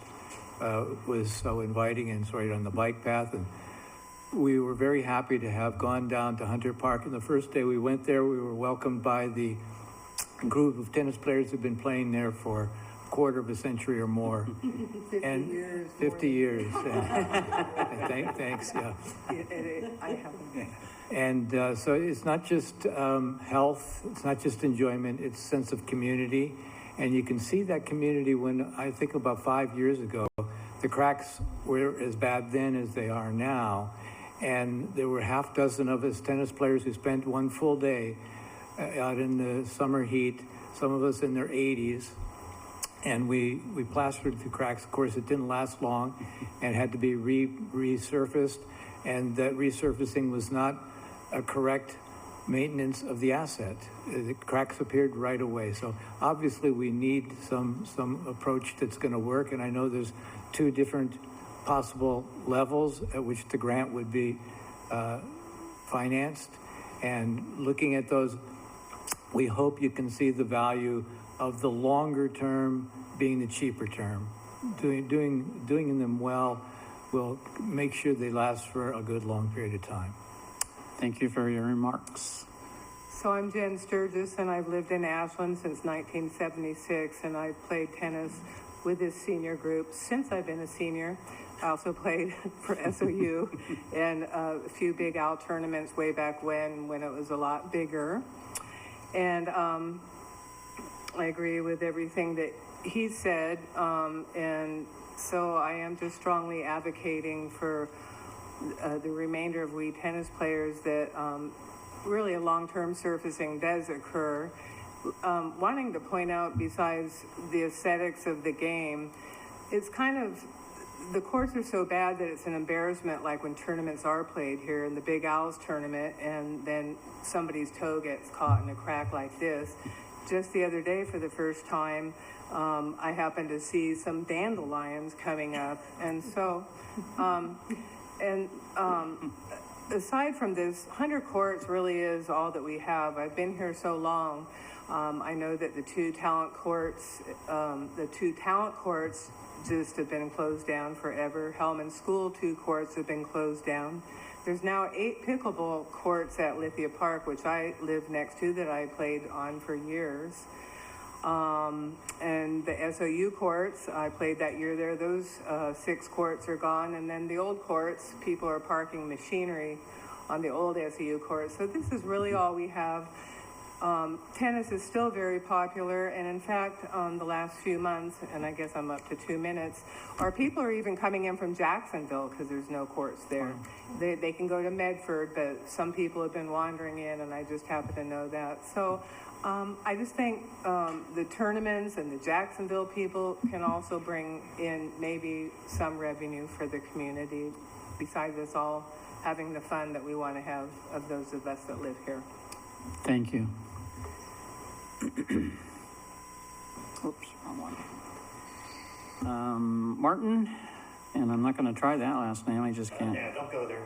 [SPEAKER 9] was so inviting and it's right on the bike path. And we were very happy to have gone down to Hunter Park. And the first day we went there, we were welcomed by the group of tennis players who've been playing there for a quarter of a century or more. 50 years. Thanks, yeah.
[SPEAKER 10] I haven't.
[SPEAKER 9] And so it's not just health, it's not just enjoyment, it's sense of community. And you can see that community when I think about 5 years ago, the cracks were as bad then as they are now. And there were half dozen of us tennis players who spent one full day out in the summer heat, some of us in their 80s. And we plastered the cracks. Of course, it didn't last long and had to be resurfaced. And that resurfacing was not a correct maintenance of the asset. The cracks appeared right away. So obviously we need some approach that's going to work. And I know there's two different possible levels at which the grant would be financed. And looking at those, we hope you can see the value of the longer term being the cheaper term. Doing them well will make sure they last for a good long period of time.
[SPEAKER 2] Thank you for your remarks.
[SPEAKER 10] So I'm Jen Sturgis, and I've lived in Ashland since 1976, and I've played tennis with this senior group since I've been a senior. I also played for SOU and a few Big Al tournaments way back when it was a lot bigger. And I agree with everything that he said, and so I am just strongly advocating for the remainder of we tennis players that really a long-term surfacing does occur. Wanting to point out, besides the aesthetics of the game, it's kind of, the courts are so bad that it's an embarrassment, like when tournaments are played here in the Big Al's tournament and then somebody's toe gets caught in a crack like this. Just the other day, for the first time, I happened to see some dandelions coming up. And so, aside from this, Hunter Courts really is all that we have. I've been here so long. I know that the two talent courts just have been closed down forever. Hellman School 2 courts have been closed down. There's now 8 pickleball courts at Lithia Park, which I live next to, that I played on for years. And the SOU courts, I played that year there. Those 6 courts are gone. And then the old courts, people are parking machinery on the old SOU courts. So this is really all we have. Tennis is still very popular, and in fact, the last few months, and I guess I'm up to 2 minutes, our people are even coming in from Jacksonville because there's no courts there. They can go to Medford, but some people have been wandering in, and I just happen to know that. So I just think the tournaments and the Jacksonville people can also bring in maybe some revenue for the community, besides us all having the fun that we want to have of those of us that live here.
[SPEAKER 2] Thank you. Oops, wrong one. Martin, and I'm not going to try that last name, I just can't.
[SPEAKER 11] Yeah, don't go there.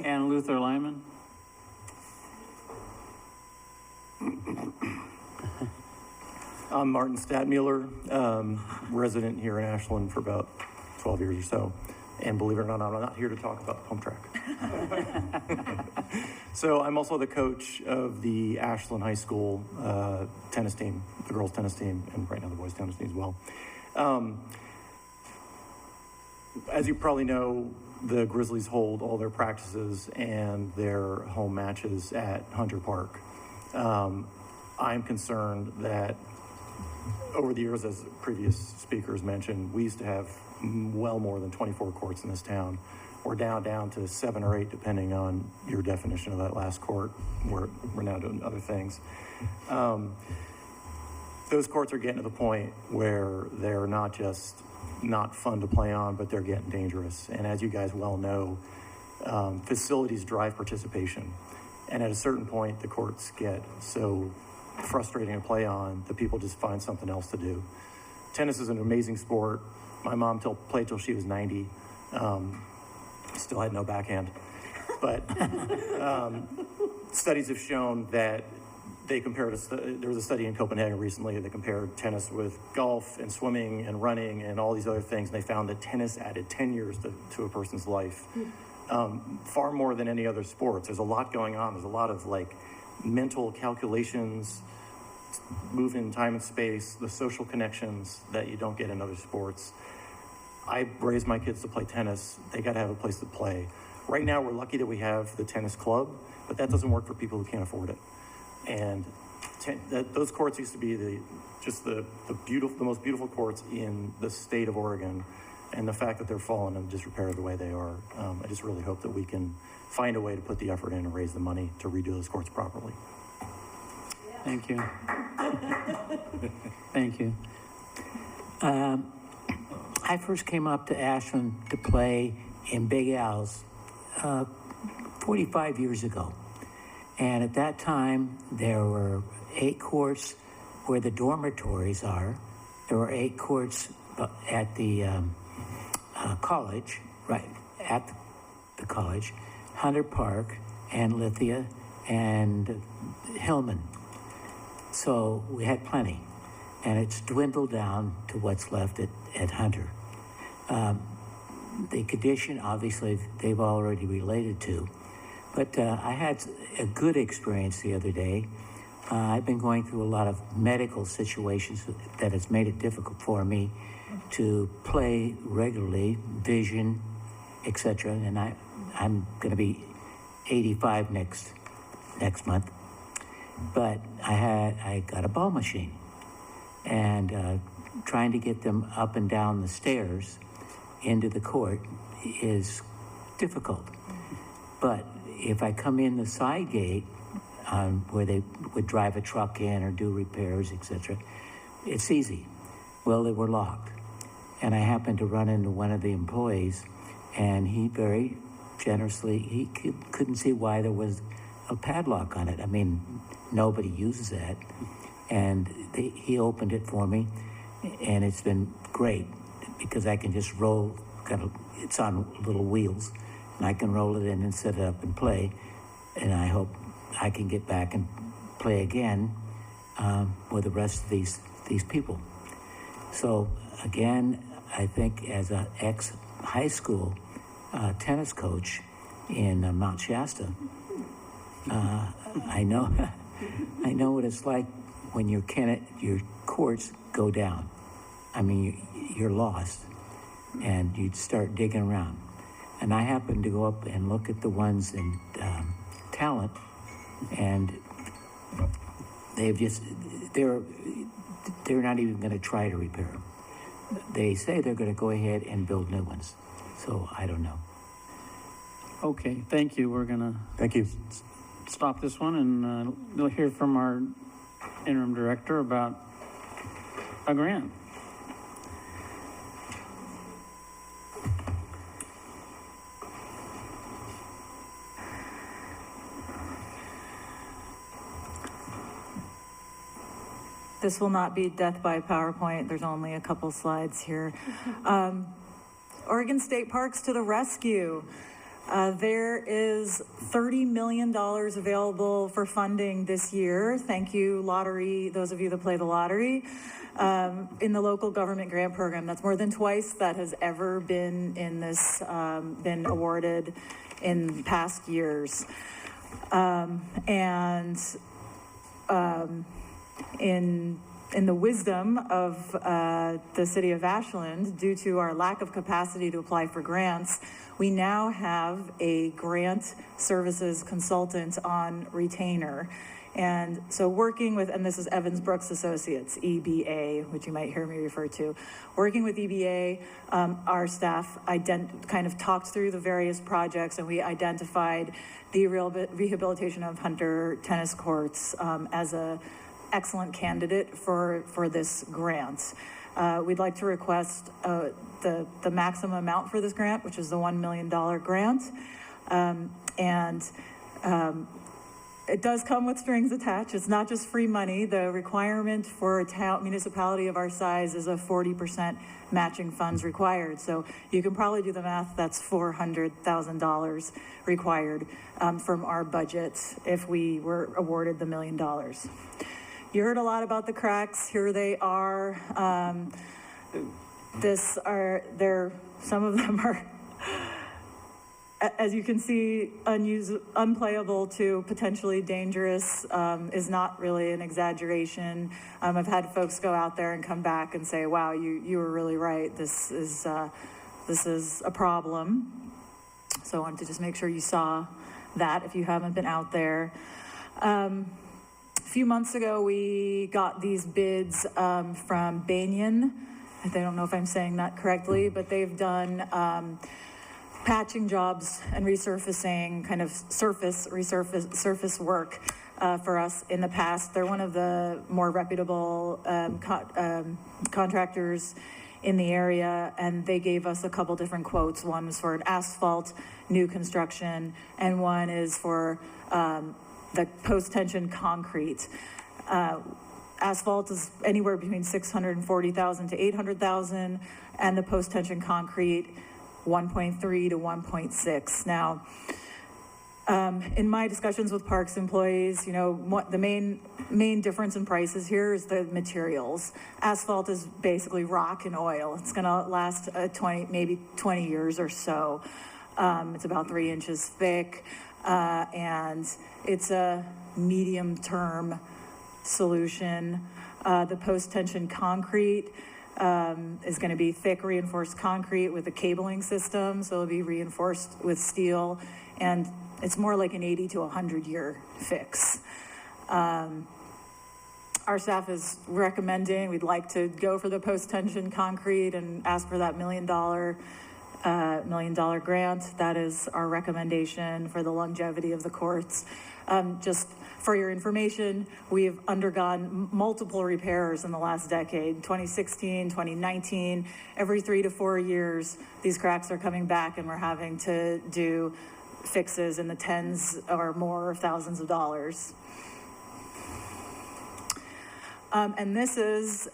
[SPEAKER 2] And Luther Lyman.
[SPEAKER 11] I'm Martin Stadmuller, resident here in Ashland for about 12 years or so. And believe it or not, I'm not here to talk about the pump track. So I'm also the coach of the Ashland High School tennis team, the girls tennis team, and right now the boys tennis team as well. As you probably know, the Grizzlies hold all their practices and their home matches at Hunter Park. I'm concerned that over the years, as previous speakers mentioned, we used to have well more than 24 courts in this town. We're down to 7 or 8, depending on your definition of that last court. We're now doing other things. Those courts are getting to the point where they're not just not fun to play on, but they're getting dangerous. And as you guys well know, facilities drive participation. And at a certain point, the courts get so frustrating to play on that people just find something else to do. Tennis is an amazing sport. My mom played till she was 90. Still had no backhand. But studies have shown that they compared there was a study in Copenhagen recently that compared tennis with golf and swimming and running and all these other things. And they found that tennis added 10 years to a person's life, far more than any other sports. There's a lot going on. There's a lot of like mental calculations, move in time and space, the social connections that you don't get in other sports. I raised my kids to play tennis. They got to have a place to play. Right now, we're lucky that we have the tennis club, but that doesn't work for people who can't afford it. And those courts used to be the most beautiful courts in the state of Oregon. And the fact that they're fallen in disrepair the way they are, I just really hope that we can find a way to put the effort in and raise the money to redo those courts properly.
[SPEAKER 2] Thank you. Thank you.
[SPEAKER 12] I first came up to Ashland to play in Big Al's 45 years ago. And at that time, there were 8 courts where the dormitories are. There were 8 courts at the college, right, at the college, Hunter Park and Lithia and Hillman. So we had plenty. And it's dwindled down to what's left at Hunter. The condition, obviously, they've already related to. But I had a good experience the other day. I've been going through a lot of medical situations that has made it difficult for me to play regularly, vision, etc. And I'm going to be 85 next month. But I got a ball machine, and trying to get them up and down the stairs into the court is difficult. But if I come in the side gate where they would drive a truck in or do repairs, etc., it's easy. Well, they were locked. And I happened to run into one of the employees, and he very generously, he couldn't see why there was a padlock on it. I mean, nobody uses that. And he opened it for me, and it's been great because I can just roll, it's on little wheels, and I can roll it in and set it up and play. And I hope I can get back and play again with the rest of these people. So again, I think as an ex-high school tennis coach in Mount Shasta, I know what it's like when your courts go down. I mean, you're lost, and you start digging around. And I happened to go up and look at the ones in Talent, and they're not even going to try to repair them. They say they're going to go ahead and build new ones. So I don't know.
[SPEAKER 2] Okay, thank you. We're going to stop this one, and we'll hear from our interim director about a grant.
[SPEAKER 3] This will not be death by PowerPoint. There's only a couple slides here. Oregon State Parks to the rescue. There is $30 million available for funding this year. Thank you, lottery, those of you that play the lottery, in the local government grant program. That's more than twice that has ever been in this, been awarded in past years. In the wisdom of the city of Ashland, due to our lack of capacity to apply for grants, we now have a grant services consultant on retainer. And so working with, and this is Evans Brooks Associates, EBA, which you might hear me refer to. Working with EBA, our staff kind of talked through the various projects, and we identified the rehabilitation of Hunter tennis courts as a excellent candidate for this grant. We'd like to request the maximum amount for this grant, which is the $1 million grant. it does come with strings attached. It's not just free money. The requirement for a town, municipality of our size is a 40% matching funds required. So you can probably do the math. That's $400,000 required from our budget if we were awarded the $1 million. You heard a lot about the cracks. Here they are. Some of them are, as you can see, unplayable to potentially dangerous is not really an exaggeration. I've had folks go out there and come back and say, wow, you were really right. This is a problem. So I wanted to just make sure you saw that if you haven't been out there. A few months ago, we got these bids from Banyan. I don't know if I'm saying that correctly, but they've done patching jobs and resurfacing, kind of surface work for us in the past. They're one of the more reputable contractors in the area, and they gave us a couple different quotes. One was for an asphalt new construction, and one is for the post-tension concrete. Asphalt is anywhere between $640,000 to $800,000, and the post-tension concrete 1.3 to 1.6. Now, in my discussions with Parks employees, the main difference in prices here is the materials. Asphalt is basically rock and oil. It's going to last 20 years or so. It's about 3 inches thick, and it's a medium-term solution. The post-tension concrete is going to be thick reinforced concrete with a cabling system, so it'll be reinforced with steel, and it's more like an 80 to 100 year fix. Our staff is recommending, we'd like to go for the post-tension concrete and ask for that $1 million grant. That is our recommendation for the longevity of the courts. Just for your information, we have undergone multiple repairs in the last decade, 2016, 2019. Every 3 to 4 years, these cracks are coming back and we're having to do fixes in the tens or more of thousands of dollars. And this is,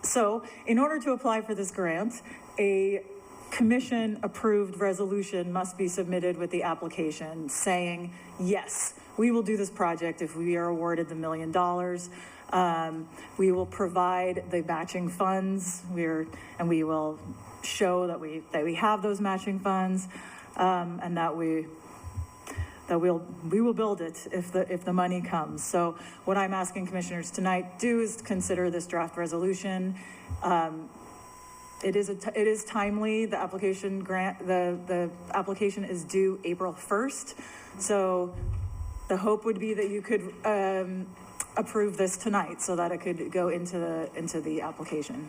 [SPEAKER 3] so in order to apply for this grant, a commission-approved resolution must be submitted with the application saying, yes, we will do this project if we are awarded the $1 million. We will provide the matching funds, and we will show that we have those matching funds, and that we will build it if the money comes. So what I'm asking commissioners tonight do is consider this draft resolution. It is timely. The application the application is due April 1st. So the hope would be that you could approve this tonight so that it could go into the application.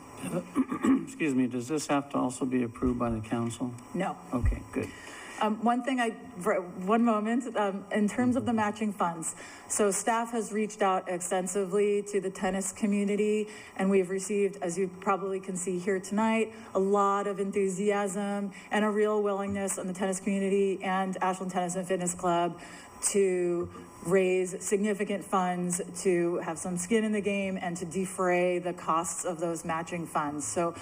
[SPEAKER 2] Excuse me, does this have to also be approved by the council?
[SPEAKER 3] No.
[SPEAKER 2] Okay, good.
[SPEAKER 3] One moment, in terms of the matching funds. So staff has reached out extensively to the tennis community, and we've received, as you probably can see here tonight, a lot of enthusiasm and a real willingness in the tennis community and Ashland Tennis and Fitness Club to raise significant funds to have some skin in the game and to defray the costs of those matching funds. So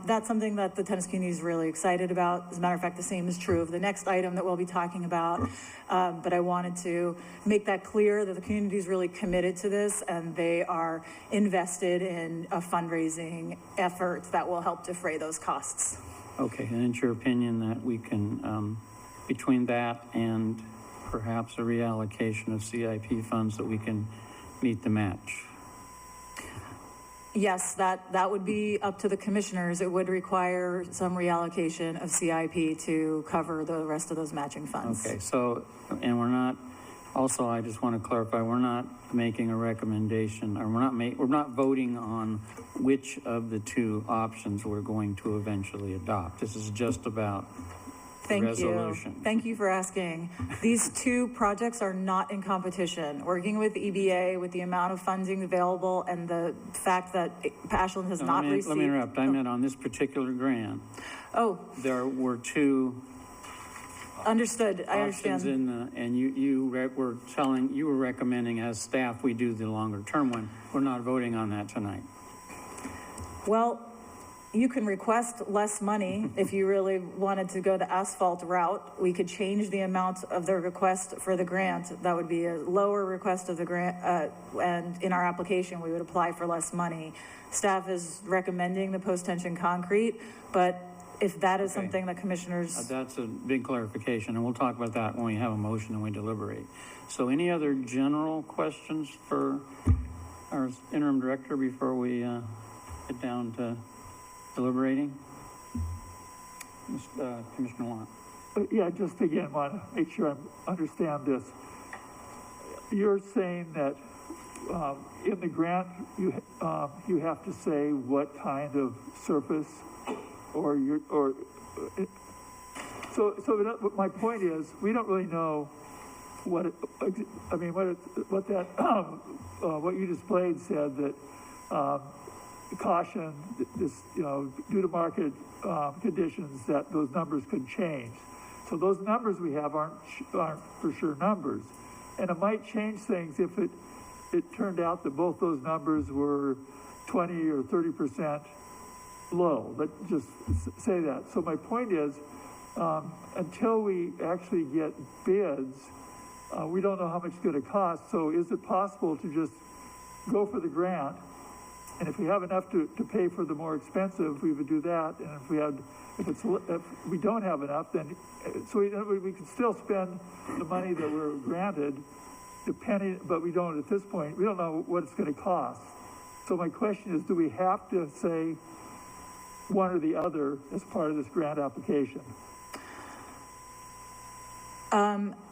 [SPEAKER 3] that's something that the tennis community is really excited about. As a matter of fact, the same is true of the next item that we'll be talking about. But I wanted to make that clear that the community is really committed to this and they are invested in a fundraising effort that will help defray those costs.
[SPEAKER 2] Okay, and it's your opinion that we can, between that and perhaps a reallocation of CIP funds, that we can meet the match?
[SPEAKER 3] Yes, that would be up to the commissioners. It would require some reallocation of CIP to cover the rest of those matching funds.
[SPEAKER 2] Okay, so, and we're not, also I just want to clarify, we're not making a recommendation, or we're not voting on which of the two options we're going to eventually adopt. This is just about resolution.
[SPEAKER 3] Thank you for asking. These two projects are not in competition. Working with EBA, with the amount of funding available and the fact that Ashland has not received...
[SPEAKER 2] Let me interrupt. I meant on this particular grant.
[SPEAKER 3] Oh.
[SPEAKER 2] There were two
[SPEAKER 3] Understood, I
[SPEAKER 2] options
[SPEAKER 3] understand.
[SPEAKER 2] and you were recommending as staff, we do the longer term one. We're not voting on that tonight.
[SPEAKER 3] Well, you can request less money if you really wanted to go the asphalt route. We could change the amount of the request for the grant. That would be a lower request of the grant, and in our application, we would apply for less money. Staff is recommending the post-tension concrete, but if that is something that commissioners...
[SPEAKER 2] That's a big clarification, and we'll talk about that when we have a motion and we deliberate. So any other general questions for our interim director before we get down to deliberating? Commissioner Lott.
[SPEAKER 4] Yeah, just again, want to make sure I understand this. You're saying that in the grant, you have to say what kind of surface, so my point is, we don't really know what you displayed said that caution, this, due to market conditions, that those numbers could change. So those numbers we have aren't for sure numbers, and it might change things if it turned out that both those numbers were 20 or 30% low. Let's just say that. So my point is, until we actually get bids, we don't know how much it's going to cost. So is it possible to just go for the grant? And if we have enough to pay for the more expensive, we would do that. And if we don't have enough, then we can still spend the money that we're granted, but we don't at this point. We don't know what it's going to cost. So my question is, do we have to say one or the other as part of this grant application?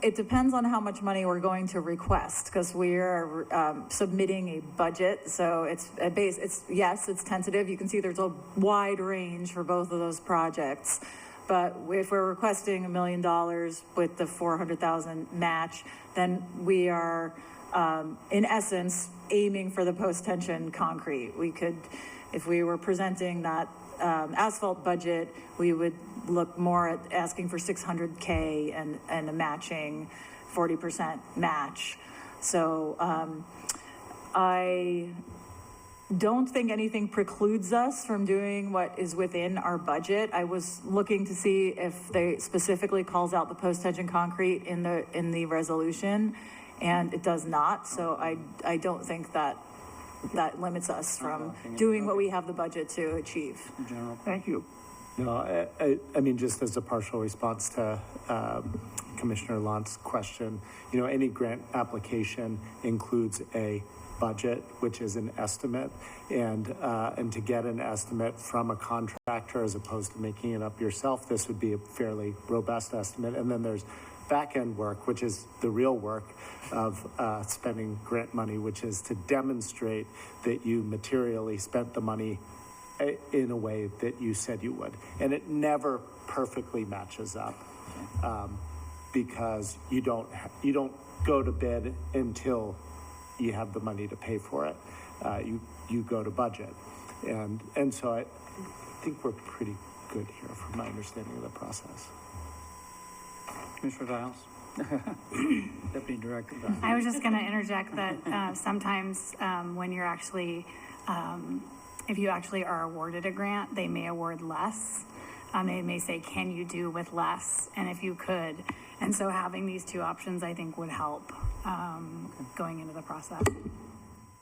[SPEAKER 3] It depends on how much money we're going to request, because we are submitting a budget. So it's yes, it's tentative. You can see there's a wide range for both of those projects. But if we're requesting $1 million with the $400,000 match, then we are, in essence, aiming for the post-tension concrete. We could, if we were presenting that asphalt budget, we would look more at asking for $600K and a matching 40% match. So I don't think anything precludes us from doing what is within our budget. I was looking to see if they specifically calls out the post-tension concrete in the resolution, and it does not. So I don't think that limits us from doing what we have the budget to achieve.
[SPEAKER 4] Thank you.
[SPEAKER 5] No, I mean, just as a partial response to Commissioner Lott's question, any grant application includes a budget, which is an estimate, and to get an estimate from a contractor as opposed to making it up yourself, this would be a fairly robust estimate. And then there's back-end work, which is the real work of spending grant money, which is to demonstrate that you materially spent the money in a way that you said you would. And it never perfectly matches up because you don't go to bid until you have the money to pay for it. You go to budget. And so I think we're pretty good here from my understanding of the process.
[SPEAKER 2] Commissioner Giles? Deputy Director Giles.
[SPEAKER 1] I was just going to interject that sometimes when you're actually, if you actually are awarded a grant, they may award less. They may say, can you do with less? And if you could. And so having these two options, I think, would help going into the process,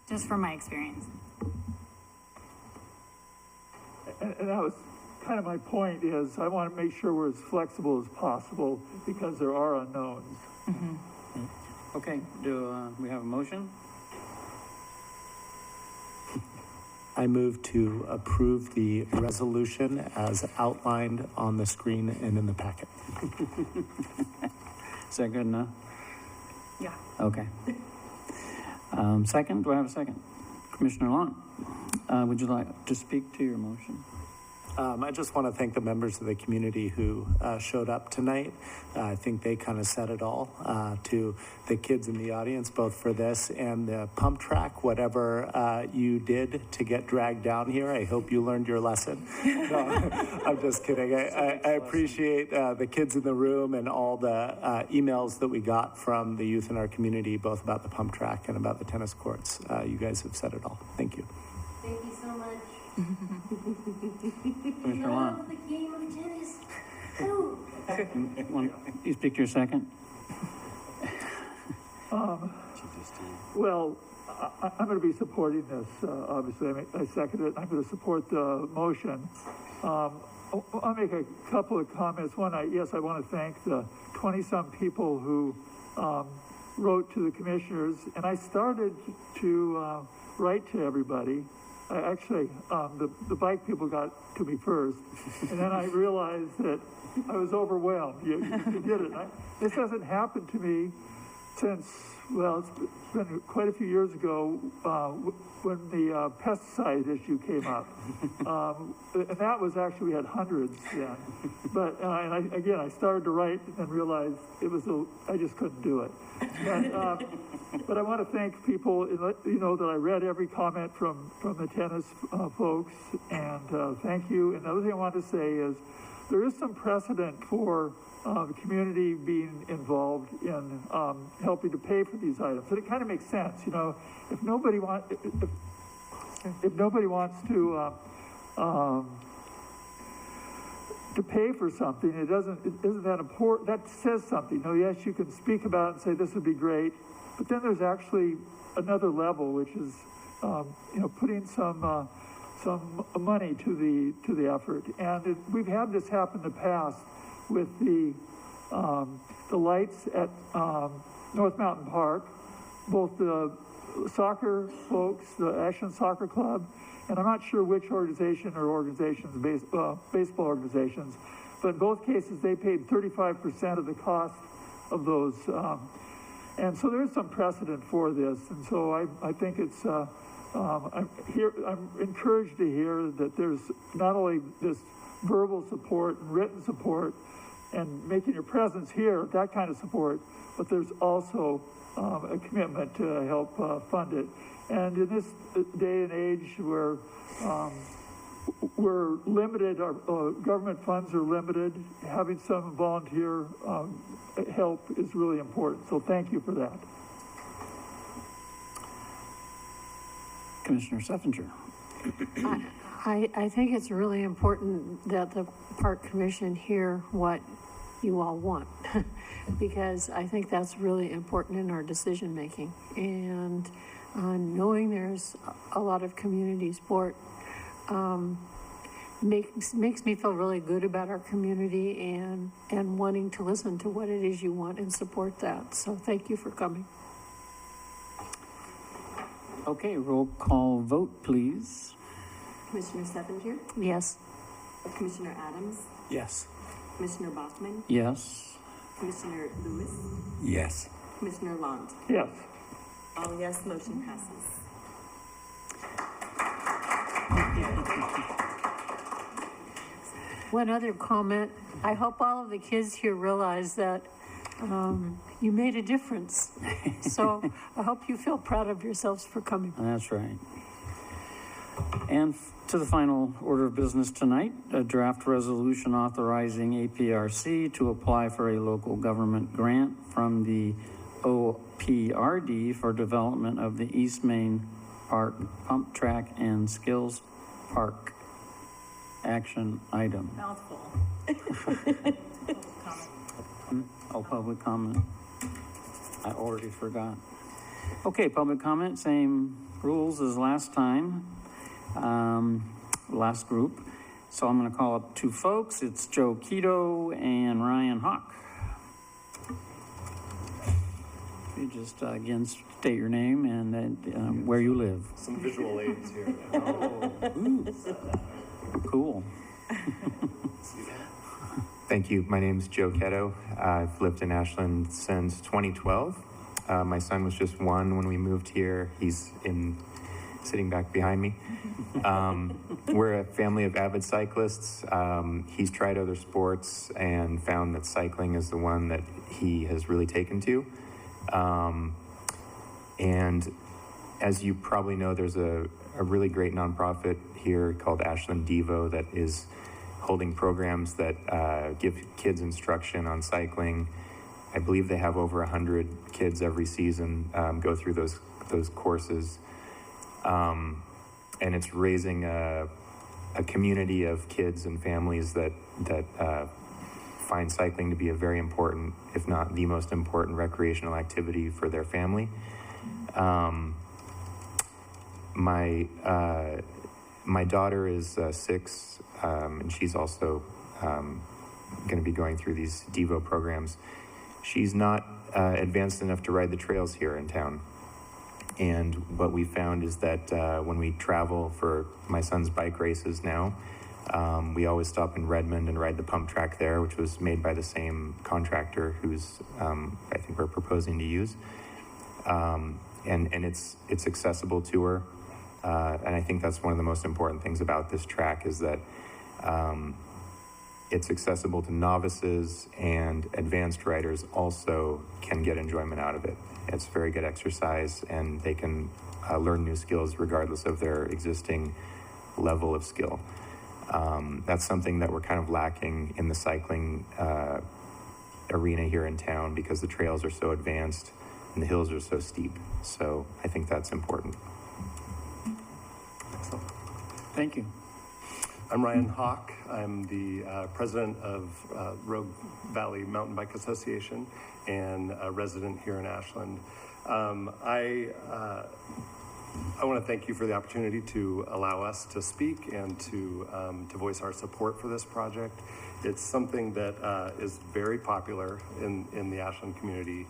[SPEAKER 1] just from my experience.
[SPEAKER 4] And that was kind of my point, is I want to make sure we're as flexible as possible because there are unknowns.
[SPEAKER 3] Mm-hmm.
[SPEAKER 2] Okay, do we have a motion?
[SPEAKER 5] I move to approve the resolution as outlined on the screen and in the packet.
[SPEAKER 2] Is that good enough?
[SPEAKER 1] Yeah.
[SPEAKER 2] Okay. Second, do I have a second? Commissioner Long, would you like to speak to your motion?
[SPEAKER 5] I just want to thank the members of the community who showed up tonight. I think they kind of said it all to the kids in the audience, both for this and the pump track, whatever you did to get dragged down here. I hope you learned your lesson. No, I'm just kidding. I appreciate the kids in the room and all the emails that we got from the youth in our community, both about the pump track and about the tennis courts. You guys have said it all. Thank you.
[SPEAKER 13] Thank you so much.
[SPEAKER 2] Commissioner Long.
[SPEAKER 13] The game of tennis. Oh.
[SPEAKER 2] You speak your second?
[SPEAKER 4] Well, I'm going to be supporting this, obviously. I second it. I'm going to support the motion. I'll make a couple of comments. One, I want to thank the 20-some people who wrote to the commissioners, and I started to write to everybody. Actually, the bike people got to me first, and then I realized that I was overwhelmed. You did it. This hasn't happened to me since, well, it's been quite a few years ago when the pesticide issue came up. And that was actually, we had hundreds then. But I started to write and realized I just couldn't do it. But I want to thank people, that I read every comment from the tennis folks, and thank you. And the other thing I want to say is there is some precedent for the community being involved in helping to pay for these items. And it kind of makes sense, if nobody wants to pay for something, it isn't that important. That says something. Yes, you can speak about it and say this would be great, but then there's actually another level, which is putting some money to the effort. And we've had this happen in the past with the lights at North Mountain Park, both the soccer folks, the Ashland Soccer Club, and I'm not sure which organization or organizations, baseball organizations, but in both cases they paid 35% of the cost of those. And so there's some precedent for this, and so I think it's, I'm encouraged to hear that there's not only this verbal support and written support and making your presence here, that kind of support, but there's also a commitment to help fund it. And in this day and age where we're limited, our government funds are limited, having some volunteer help is really important. So thank you for that.
[SPEAKER 2] Commissioner Seffinger.
[SPEAKER 8] I think it's really important that the Park Commission hear what you all want, because I think that's really important in our decision making. And knowing there's a lot of community support makes me feel really good about our community and wanting to listen to what it is you want and support that. So thank you for coming.
[SPEAKER 2] Okay, roll call vote, please.
[SPEAKER 13] Commissioner Seffinger?
[SPEAKER 8] Yes.
[SPEAKER 13] Commissioner Adams?
[SPEAKER 5] Yes.
[SPEAKER 13] Commissioner Bachman?
[SPEAKER 2] Yes.
[SPEAKER 13] Commissioner Lewis?
[SPEAKER 7] Yes.
[SPEAKER 13] Commissioner Lund?
[SPEAKER 4] Yes.
[SPEAKER 13] All yes, motion passes.
[SPEAKER 8] One other comment. I hope all of the kids here realize that you made a difference. So I hope you feel proud of yourselves for coming.
[SPEAKER 2] That's right. And to the final order of business tonight, a draft resolution authorizing APRC to apply for a local government grant from the OPRD for development of the East Main Park Pump Track and Skills Park action item.
[SPEAKER 3] Mouthful.
[SPEAKER 2] Oh, public comment. I already forgot. Okay, public comment, same rules as last time, last group. So I'm going to call up two folks. It's Joe Keto and Ryan Hawk. You just again state your name and then where you live.
[SPEAKER 14] Some visual aids here.
[SPEAKER 2] Cool.
[SPEAKER 14] Thank you. My name is Joe Ketto. I've lived in Ashland since 2012. My son was just 1 when we moved here. He's in sitting back behind me. We're a family of avid cyclists. He's tried other sports and found that cycling is the one that he has really taken to. And as you probably know, there's a really great nonprofit here called Ashland Devo that is holding programs that give kids instruction on cycling. I believe they have over 100 kids every season go through those courses. And it's raising a community of kids and families that find cycling to be a very important, if not the most important, recreational activity for their family. My daughter is 6, and she's also going to be going through these Devo programs. She's not advanced enough to ride the trails here in town. And what we found is that when we travel for my son's bike races now, we always stop in Redmond and ride the pump track there, which was made by the same contractor who's I think we're proposing to use. And it's accessible to her. And I think that's one of the most important things about this track is that it's accessible to novices, and advanced riders also can get enjoyment out of it. It's very good exercise, and they can learn new skills regardless of their existing level of skill. That's something that we're kind of lacking in the cycling arena here in town because the trails are so advanced and the hills are so steep. So I think that's important.
[SPEAKER 11] Excellent.
[SPEAKER 15] Thank you.
[SPEAKER 11] I'm Ryan Hawk. I'm the president of Rogue Valley Mountain Bike Association and a resident here in Ashland. I want to thank you for the opportunity to allow us to speak and to voice our support for this project. It's something that is very popular in the Ashland community,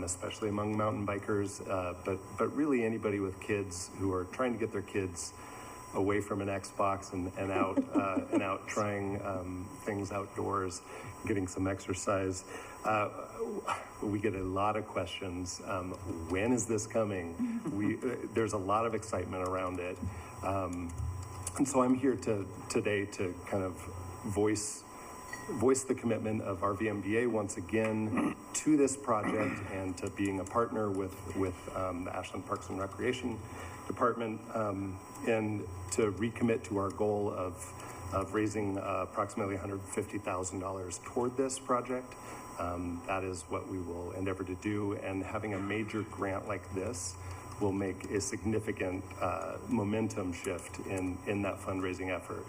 [SPEAKER 11] especially among mountain bikers, but really anybody with kids who are trying to get their kids away from an Xbox and out and out trying things outdoors, getting some exercise. We get a lot of questions. When is this coming? There's a lot of excitement around it. And so I'm here today to kind of voice the commitment of our VMBA once again to this project and to being a partner with the Ashland Parks and Recreation Department and to recommit to our goal of raising approximately $150,000 toward this project. That is what we will endeavor to do, and having a major grant like this will make a significant momentum shift in that fundraising effort.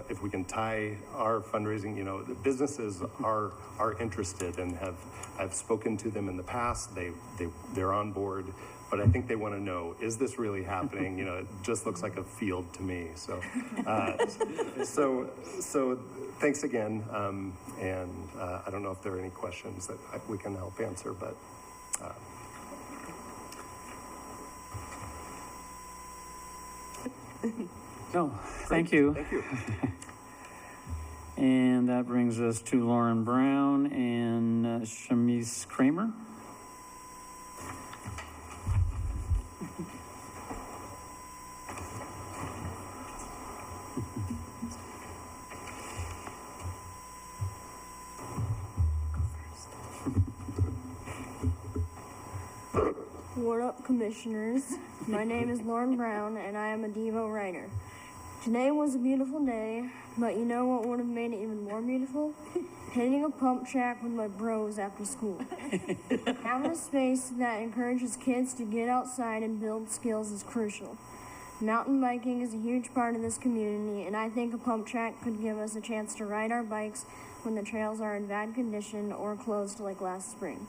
[SPEAKER 11] If we can tie our fundraising, the businesses are interested and I've spoken to them in the past. They're on board, but I think they want to know, is this really happening? It just looks like a field to me. So, so thanks again. And I don't know if there are any questions that we can help answer, but.
[SPEAKER 15] No, thank you.
[SPEAKER 11] Thank you.
[SPEAKER 15] And that brings us to Lauren Brown and Shamise Kramer.
[SPEAKER 16] What up, commissioners? My name is Lauren Brown, and I am a Devo rider. Today was a beautiful day, but you know what would have made it even more beautiful? Hitting a pump track with my bros after school. Having a space that encourages kids to get outside and build skills is crucial. Mountain biking is a huge part of this community, and I think a pump track could give us a chance to ride our bikes when the trails are in bad condition or closed like last spring.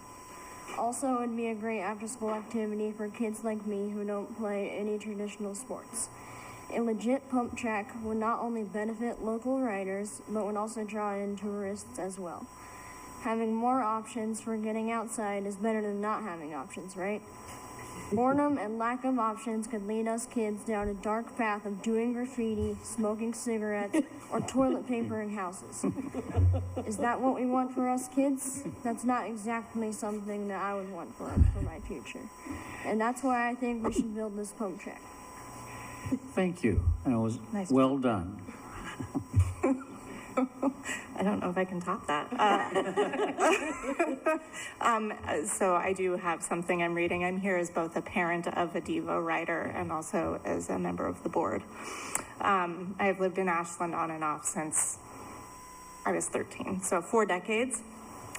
[SPEAKER 16] Also, it would be a great after-school activity for kids like me who don't play any traditional sports. A legit pump track would not only benefit local riders, but would also draw in tourists as well. Having more options for getting outside is better than not having options, right? Boredom and lack of options could lead us kids down a dark path of doing graffiti, smoking cigarettes, or toilet papering houses. Is that what we want for us kids? That's not exactly something that I would want for my future. And that's why I think we should build this pump track.
[SPEAKER 15] Thank you. And it was well done.
[SPEAKER 17] I don't know if I can top that. So I do have something I'm reading. I'm here as both a parent of a Devo writer and also as a member of the board. I have lived in Ashland on and off since I was 13, so 4 decades.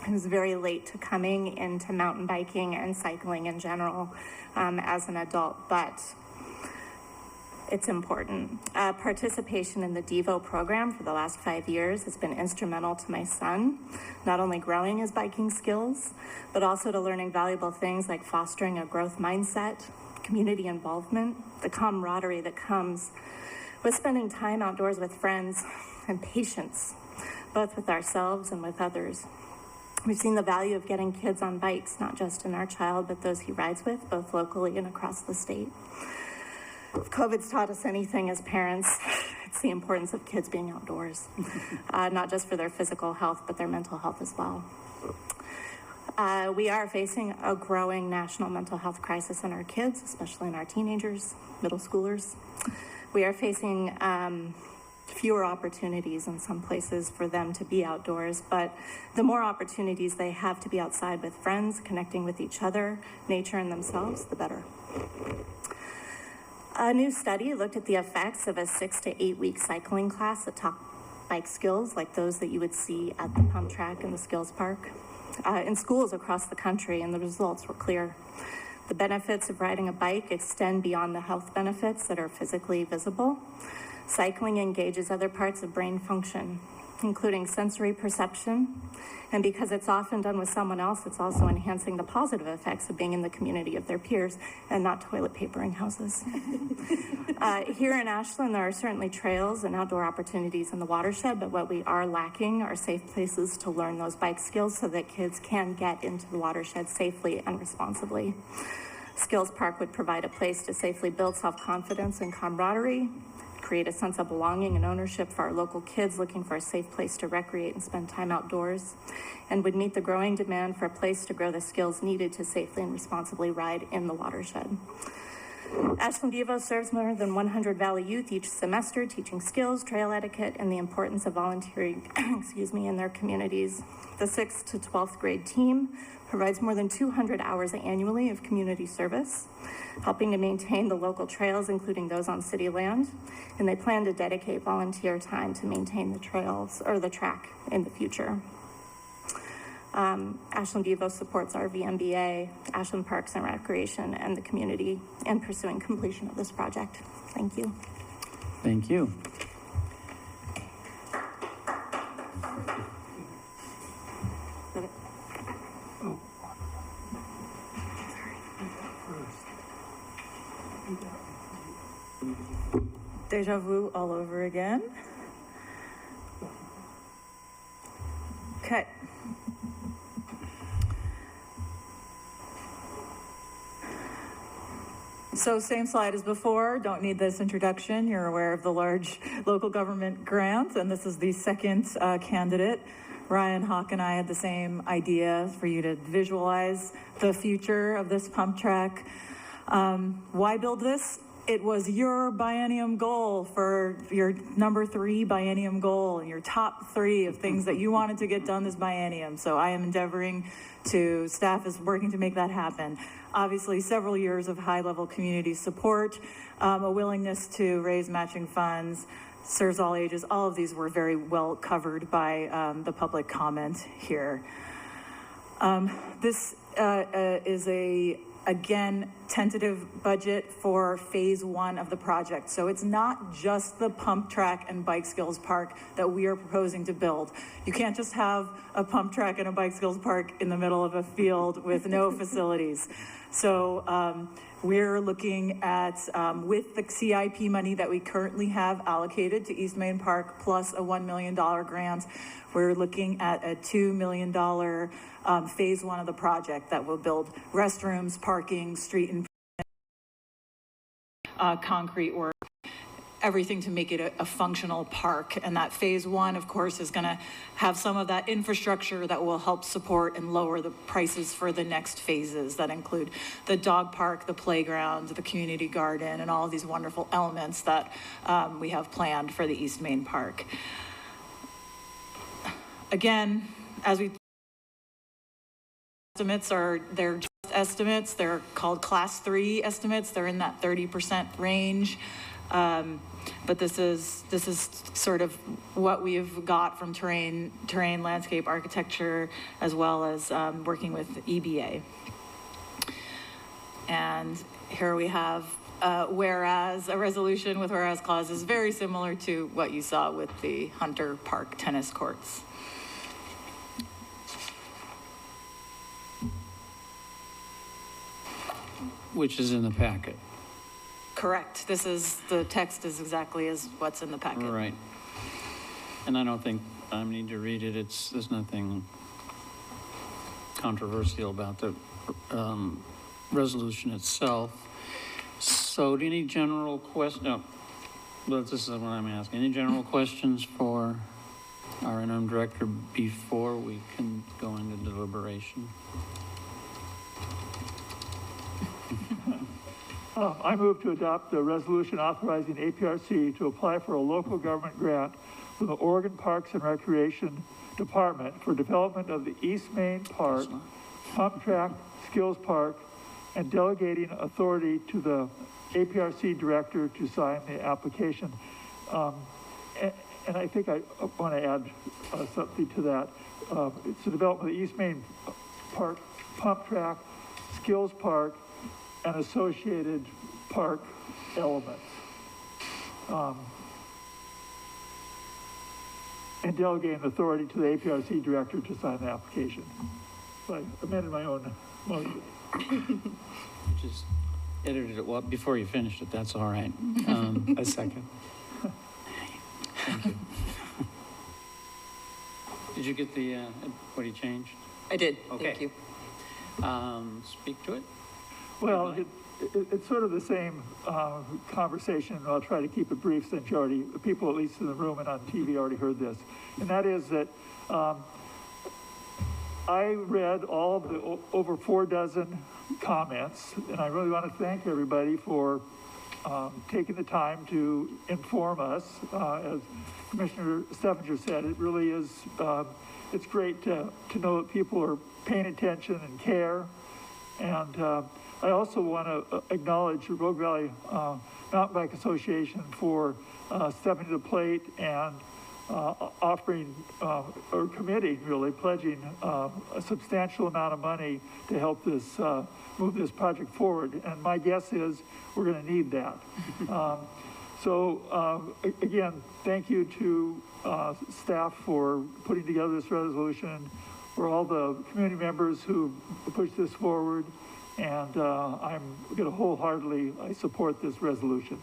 [SPEAKER 17] I was very late to coming into mountain biking and cycling in general as an adult, but it's important. Participation in the Devo program for the last 5 years has been instrumental to my son, not only growing his biking skills, but also to learning valuable things like fostering a growth mindset, community involvement, the camaraderie that comes with spending time outdoors with friends, and patience, both with ourselves and with others. We've seen the value of getting kids on bikes, not just in our child, but those he rides with, both locally and across the state. If COVID's taught us anything as parents, it's the importance of kids being outdoors, not just for their physical health, but their mental health as well. We are facing a growing national mental health crisis in our kids, especially in our teenagers, middle schoolers. We are facing fewer opportunities in some places for them to be outdoors, but the more opportunities they have to be outside with friends, connecting with each other, nature, and themselves, the better. A new study looked at the effects of a 6 to 8 week cycling class that taught bike skills like those that you would see at the pump track and the skills park in schools across the country, and the results were clear. The benefits of riding a bike extend beyond the health benefits that are physically visible. Cycling engages other parts of brain function, including sensory perception, and because it's often done with someone else, it's also enhancing the positive effects of being in the community of their peers and not toilet papering houses. Here in Ashland, there are certainly trails and outdoor opportunities in the watershed, but what we are lacking are safe places to learn those bike skills so that kids can get into the watershed safely and responsibly. Skills Park would provide a place to safely build self-confidence and camaraderie, create a sense of belonging and ownership for our local kids looking for a safe place to recreate and spend time outdoors, and would meet the growing demand for a place to grow the skills needed to safely and responsibly ride in the watershed. Ashland Devo serves more than 100 Valley youth each semester, teaching skills, trail etiquette, and the importance of volunteering in their communities. The 6th to 12th grade team provides more than 200 hours annually of community service, helping to maintain the local trails, including those on city land, and they plan to dedicate volunteer time to maintain the trails or the track in the future. Ashland Devo supports our VMBA, Ashland Parks and Recreation, and the community in pursuing completion of this project. Thank you.
[SPEAKER 15] Thank you.
[SPEAKER 3] Deja vu all over again. Okay. So same slide as before, don't need this introduction. You're aware of the large local government grant, and this is the second candidate. Ryan, Hawk, and I had the same idea for you to visualize the future of this pump track. Why build this? It was your biennium goal for your number 3 biennium goal and your top 3 of things that you wanted to get done this biennium. So I am endeavoring to, staff is working to make that happen. Obviously, several years of high-level community support, a willingness to raise matching funds, serves all ages. All of these were very well covered by the public comment here. This is again, tentative budget for phase 1 of the project. So it's not just the pump track and bike skills park that we are proposing to build. You can't just have a pump track and a bike skills park in the middle of a field with no facilities. So we're looking at, with the CIP money that we currently have allocated to East Main Park, plus a $1 million grant, we're looking at a $2 million phase 1 of the project that will build restrooms, parking, street and concrete work. everything to make it a functional park. And that phase one, of course, is going to have some of that infrastructure that will help support and lower the prices for the next phases that include the dog park, the playground, the community garden, and all of these wonderful elements that we have planned for the East Main Park. Again, as we estimates they're just estimates. They're called class 3 estimates. They're in that 30% range. But this is sort of what we've got from terrain landscape architecture, as well as working with EBA. And here we have whereas, a resolution with whereas clauses very similar to what you saw with the Hunter Park tennis courts.
[SPEAKER 2] Which is in the packet.
[SPEAKER 3] Correct. The text is exactly as what's in the packet.
[SPEAKER 2] Right. And I don't think I need to read it. There's nothing controversial about the resolution itself. So do you need general questions? No, but this is what I'm asking. Any general questions for our interim director before we can go into deliberation?
[SPEAKER 4] I move to adopt the resolution authorizing APRC to apply for a local government grant from the Oregon Parks and Recreation Department for development of the East Main Park, Pump Track, Skills Park, and delegating authority to the APRC director to sign the application. And I think I want to add something to that. It's the development of the East Main Park, Pump Track, Skills Park, and associated park elements. And delegating authority to the APRC director to sign the application. So I amended my own motion.
[SPEAKER 2] Just edited it well before you finished it. That's all right.
[SPEAKER 5] A second.
[SPEAKER 2] Thank you. Did you get the what he changed?
[SPEAKER 3] I did.
[SPEAKER 2] Okay.
[SPEAKER 3] Thank you.
[SPEAKER 2] Speak to it.
[SPEAKER 4] Well, it's sort of the same conversation. I'll try to keep it brief since you already, people at least in the room and on TV already heard this. And that is that I read all of the over 4 dozen comments, and I really want to thank everybody for taking the time to inform us. As Commissioner Steffinger said, it really is, it's great to know that people are paying attention and care. And I also want to acknowledge the Rogue Valley Mountain Bike Association for stepping to the plate and offering, or committing, really, pledging a substantial amount of money to help this, move this project forward. And my guess is we're going to need that. Again, thank you to staff for putting together this resolution, for all the community members who pushed this forward. And I'm going to wholeheartedly, I support this resolution.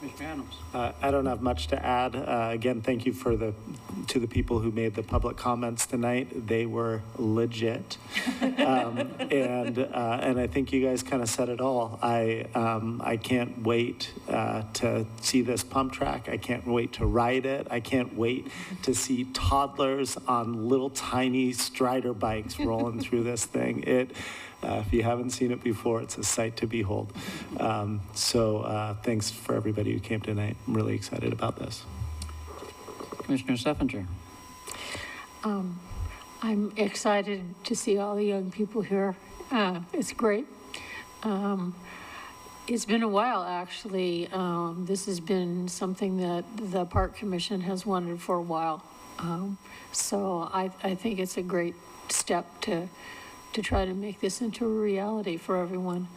[SPEAKER 2] Mr. Adams.
[SPEAKER 5] I don't have much to add. Again, thank you to the people who made the public comments tonight. They were legit. And I think you guys kind of said it all. I can't wait to see this pump track. I can't wait to ride it. I can't wait to see toddlers on little tiny Strider bikes rolling through this thing. If you haven't seen it before, it's a sight to behold. Thanks for everybody who came tonight. I'm really excited about this.
[SPEAKER 2] Commissioner Steffinger.
[SPEAKER 8] I'm excited to see all the young people here. It's great. It's been a while, actually. This has been something that the Park Commission has wanted for a while. So I think it's a great step to try to make this into a reality for everyone.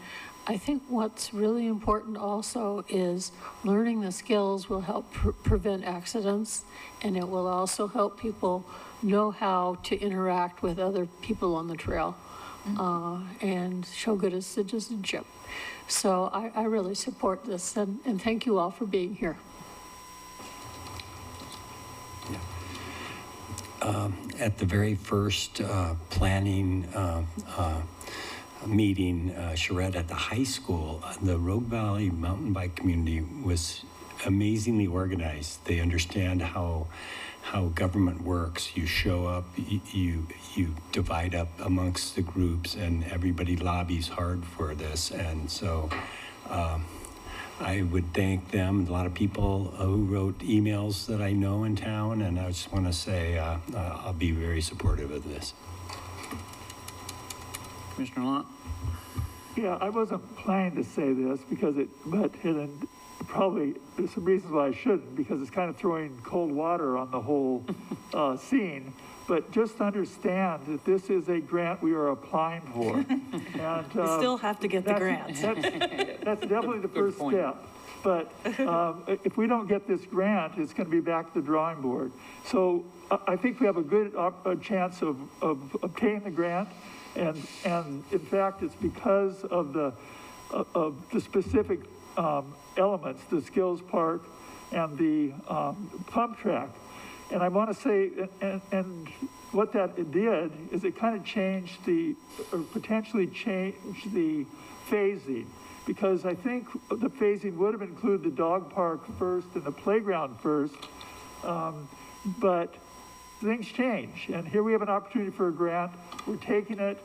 [SPEAKER 8] I think what's really important also is learning the skills will help prevent accidents, and it will also help people know how to interact with other people on the trail and show good citizenship. So I really support this, and thank you all for being here.
[SPEAKER 7] At the very first planning meeting, charrette at the high school, the Rogue Valley mountain bike community was amazingly organized. They understand how government works. You show up, you divide up amongst the groups, and everybody lobbies hard for this. And so I would thank them, a lot of people who wrote emails that I know in town, and I just want to say I'll be very supportive of this.
[SPEAKER 2] Commissioner Lott?
[SPEAKER 4] Yeah, I wasn't planning to say this and probably there's some reasons why I shouldn't, because it's kind of throwing cold water on the whole scene. But just understand that this is a grant we are applying for. And,
[SPEAKER 3] You still have to get the grant.
[SPEAKER 4] That's definitely the first step. But if we don't get this grant, it's going to be back to the drawing board. So I think we have a good chance of obtaining the grant. And in fact, it's because of the specific elements, the skills park and the pump track. And I want to say, and what that did is it kind of changed potentially changed the phasing, because I think the phasing would have included the dog park first and the playground first, but things change. And here we have an opportunity for a grant. We're taking it.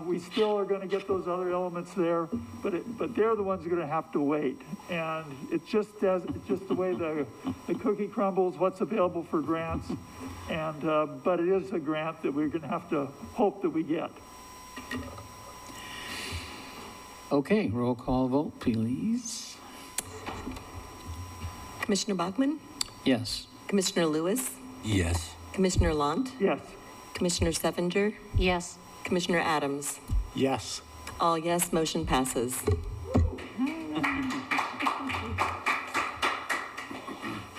[SPEAKER 4] We still are going to get those other elements there, but they're the ones who are going to have to wait. And it's just the way the cookie crumbles, what's available for grants. And but it is a grant that we're going to have to hope that we get.
[SPEAKER 2] Okay, roll call vote, please.
[SPEAKER 13] Commissioner Bachmann?
[SPEAKER 2] Yes.
[SPEAKER 13] Commissioner Lewis?
[SPEAKER 7] Yes.
[SPEAKER 13] Commissioner Lant?
[SPEAKER 4] Yes.
[SPEAKER 13] Commissioner Sevinger?
[SPEAKER 8] Yes.
[SPEAKER 13] Commissioner Adams?
[SPEAKER 5] Yes.
[SPEAKER 13] All yes, motion passes.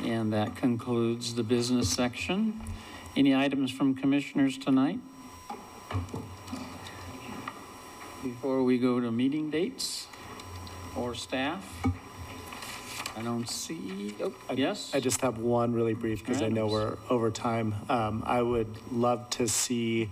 [SPEAKER 2] And that concludes the business section. Any items from commissioners tonight? Before we go to meeting dates or staff? I don't see, yes?
[SPEAKER 5] I just have one really brief, because I know we're over time. I would love to see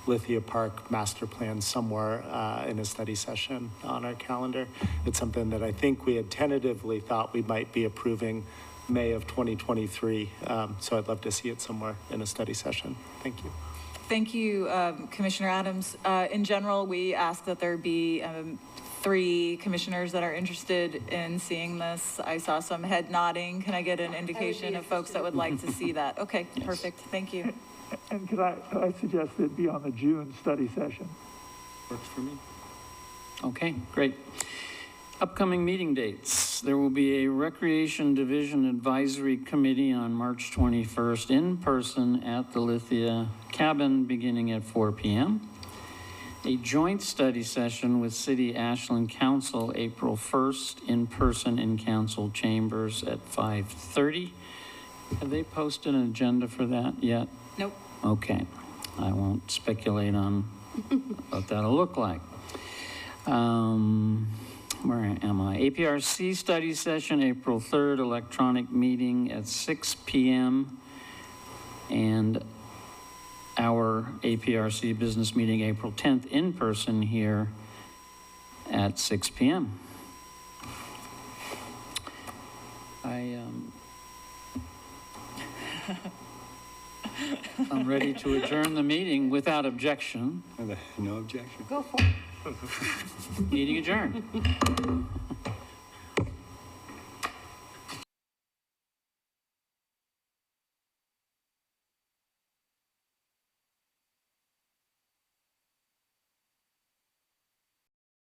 [SPEAKER 5] Lithia Park master plan somewhere in a study session on our calendar. It's something that I think we had tentatively thought we might be approving May of 2023. So I'd love to see it somewhere in a study session. Thank you.
[SPEAKER 3] Thank you, Commissioner Adams. In general, we ask that there be 3 commissioners that are interested in seeing this. I saw some head nodding. Can I get an indication of folks that would like to see that? Okay, yes. Perfect. Thank you.
[SPEAKER 4] And could I suggest it be on the June study session?
[SPEAKER 2] Works for me. Okay, great. Upcoming meeting dates. There will be a Recreation Division Advisory Committee on March 21st in person at the Lithia Cabin beginning at 4 p.m. A joint study session with City Ashland Council April 1st in person in council chambers at 5:30. Have they posted an agenda for that yet?
[SPEAKER 3] Nope.
[SPEAKER 2] Okay. I won't speculate on what that'll look like. Where am I? APRC study session, April 3rd, electronic meeting at 6 p.m. And our APRC business meeting, April 10th, in person here at 6 p.m. I'm ready to adjourn the meeting without objection.
[SPEAKER 7] No objection.
[SPEAKER 8] Go for it.
[SPEAKER 2] Meeting adjourned.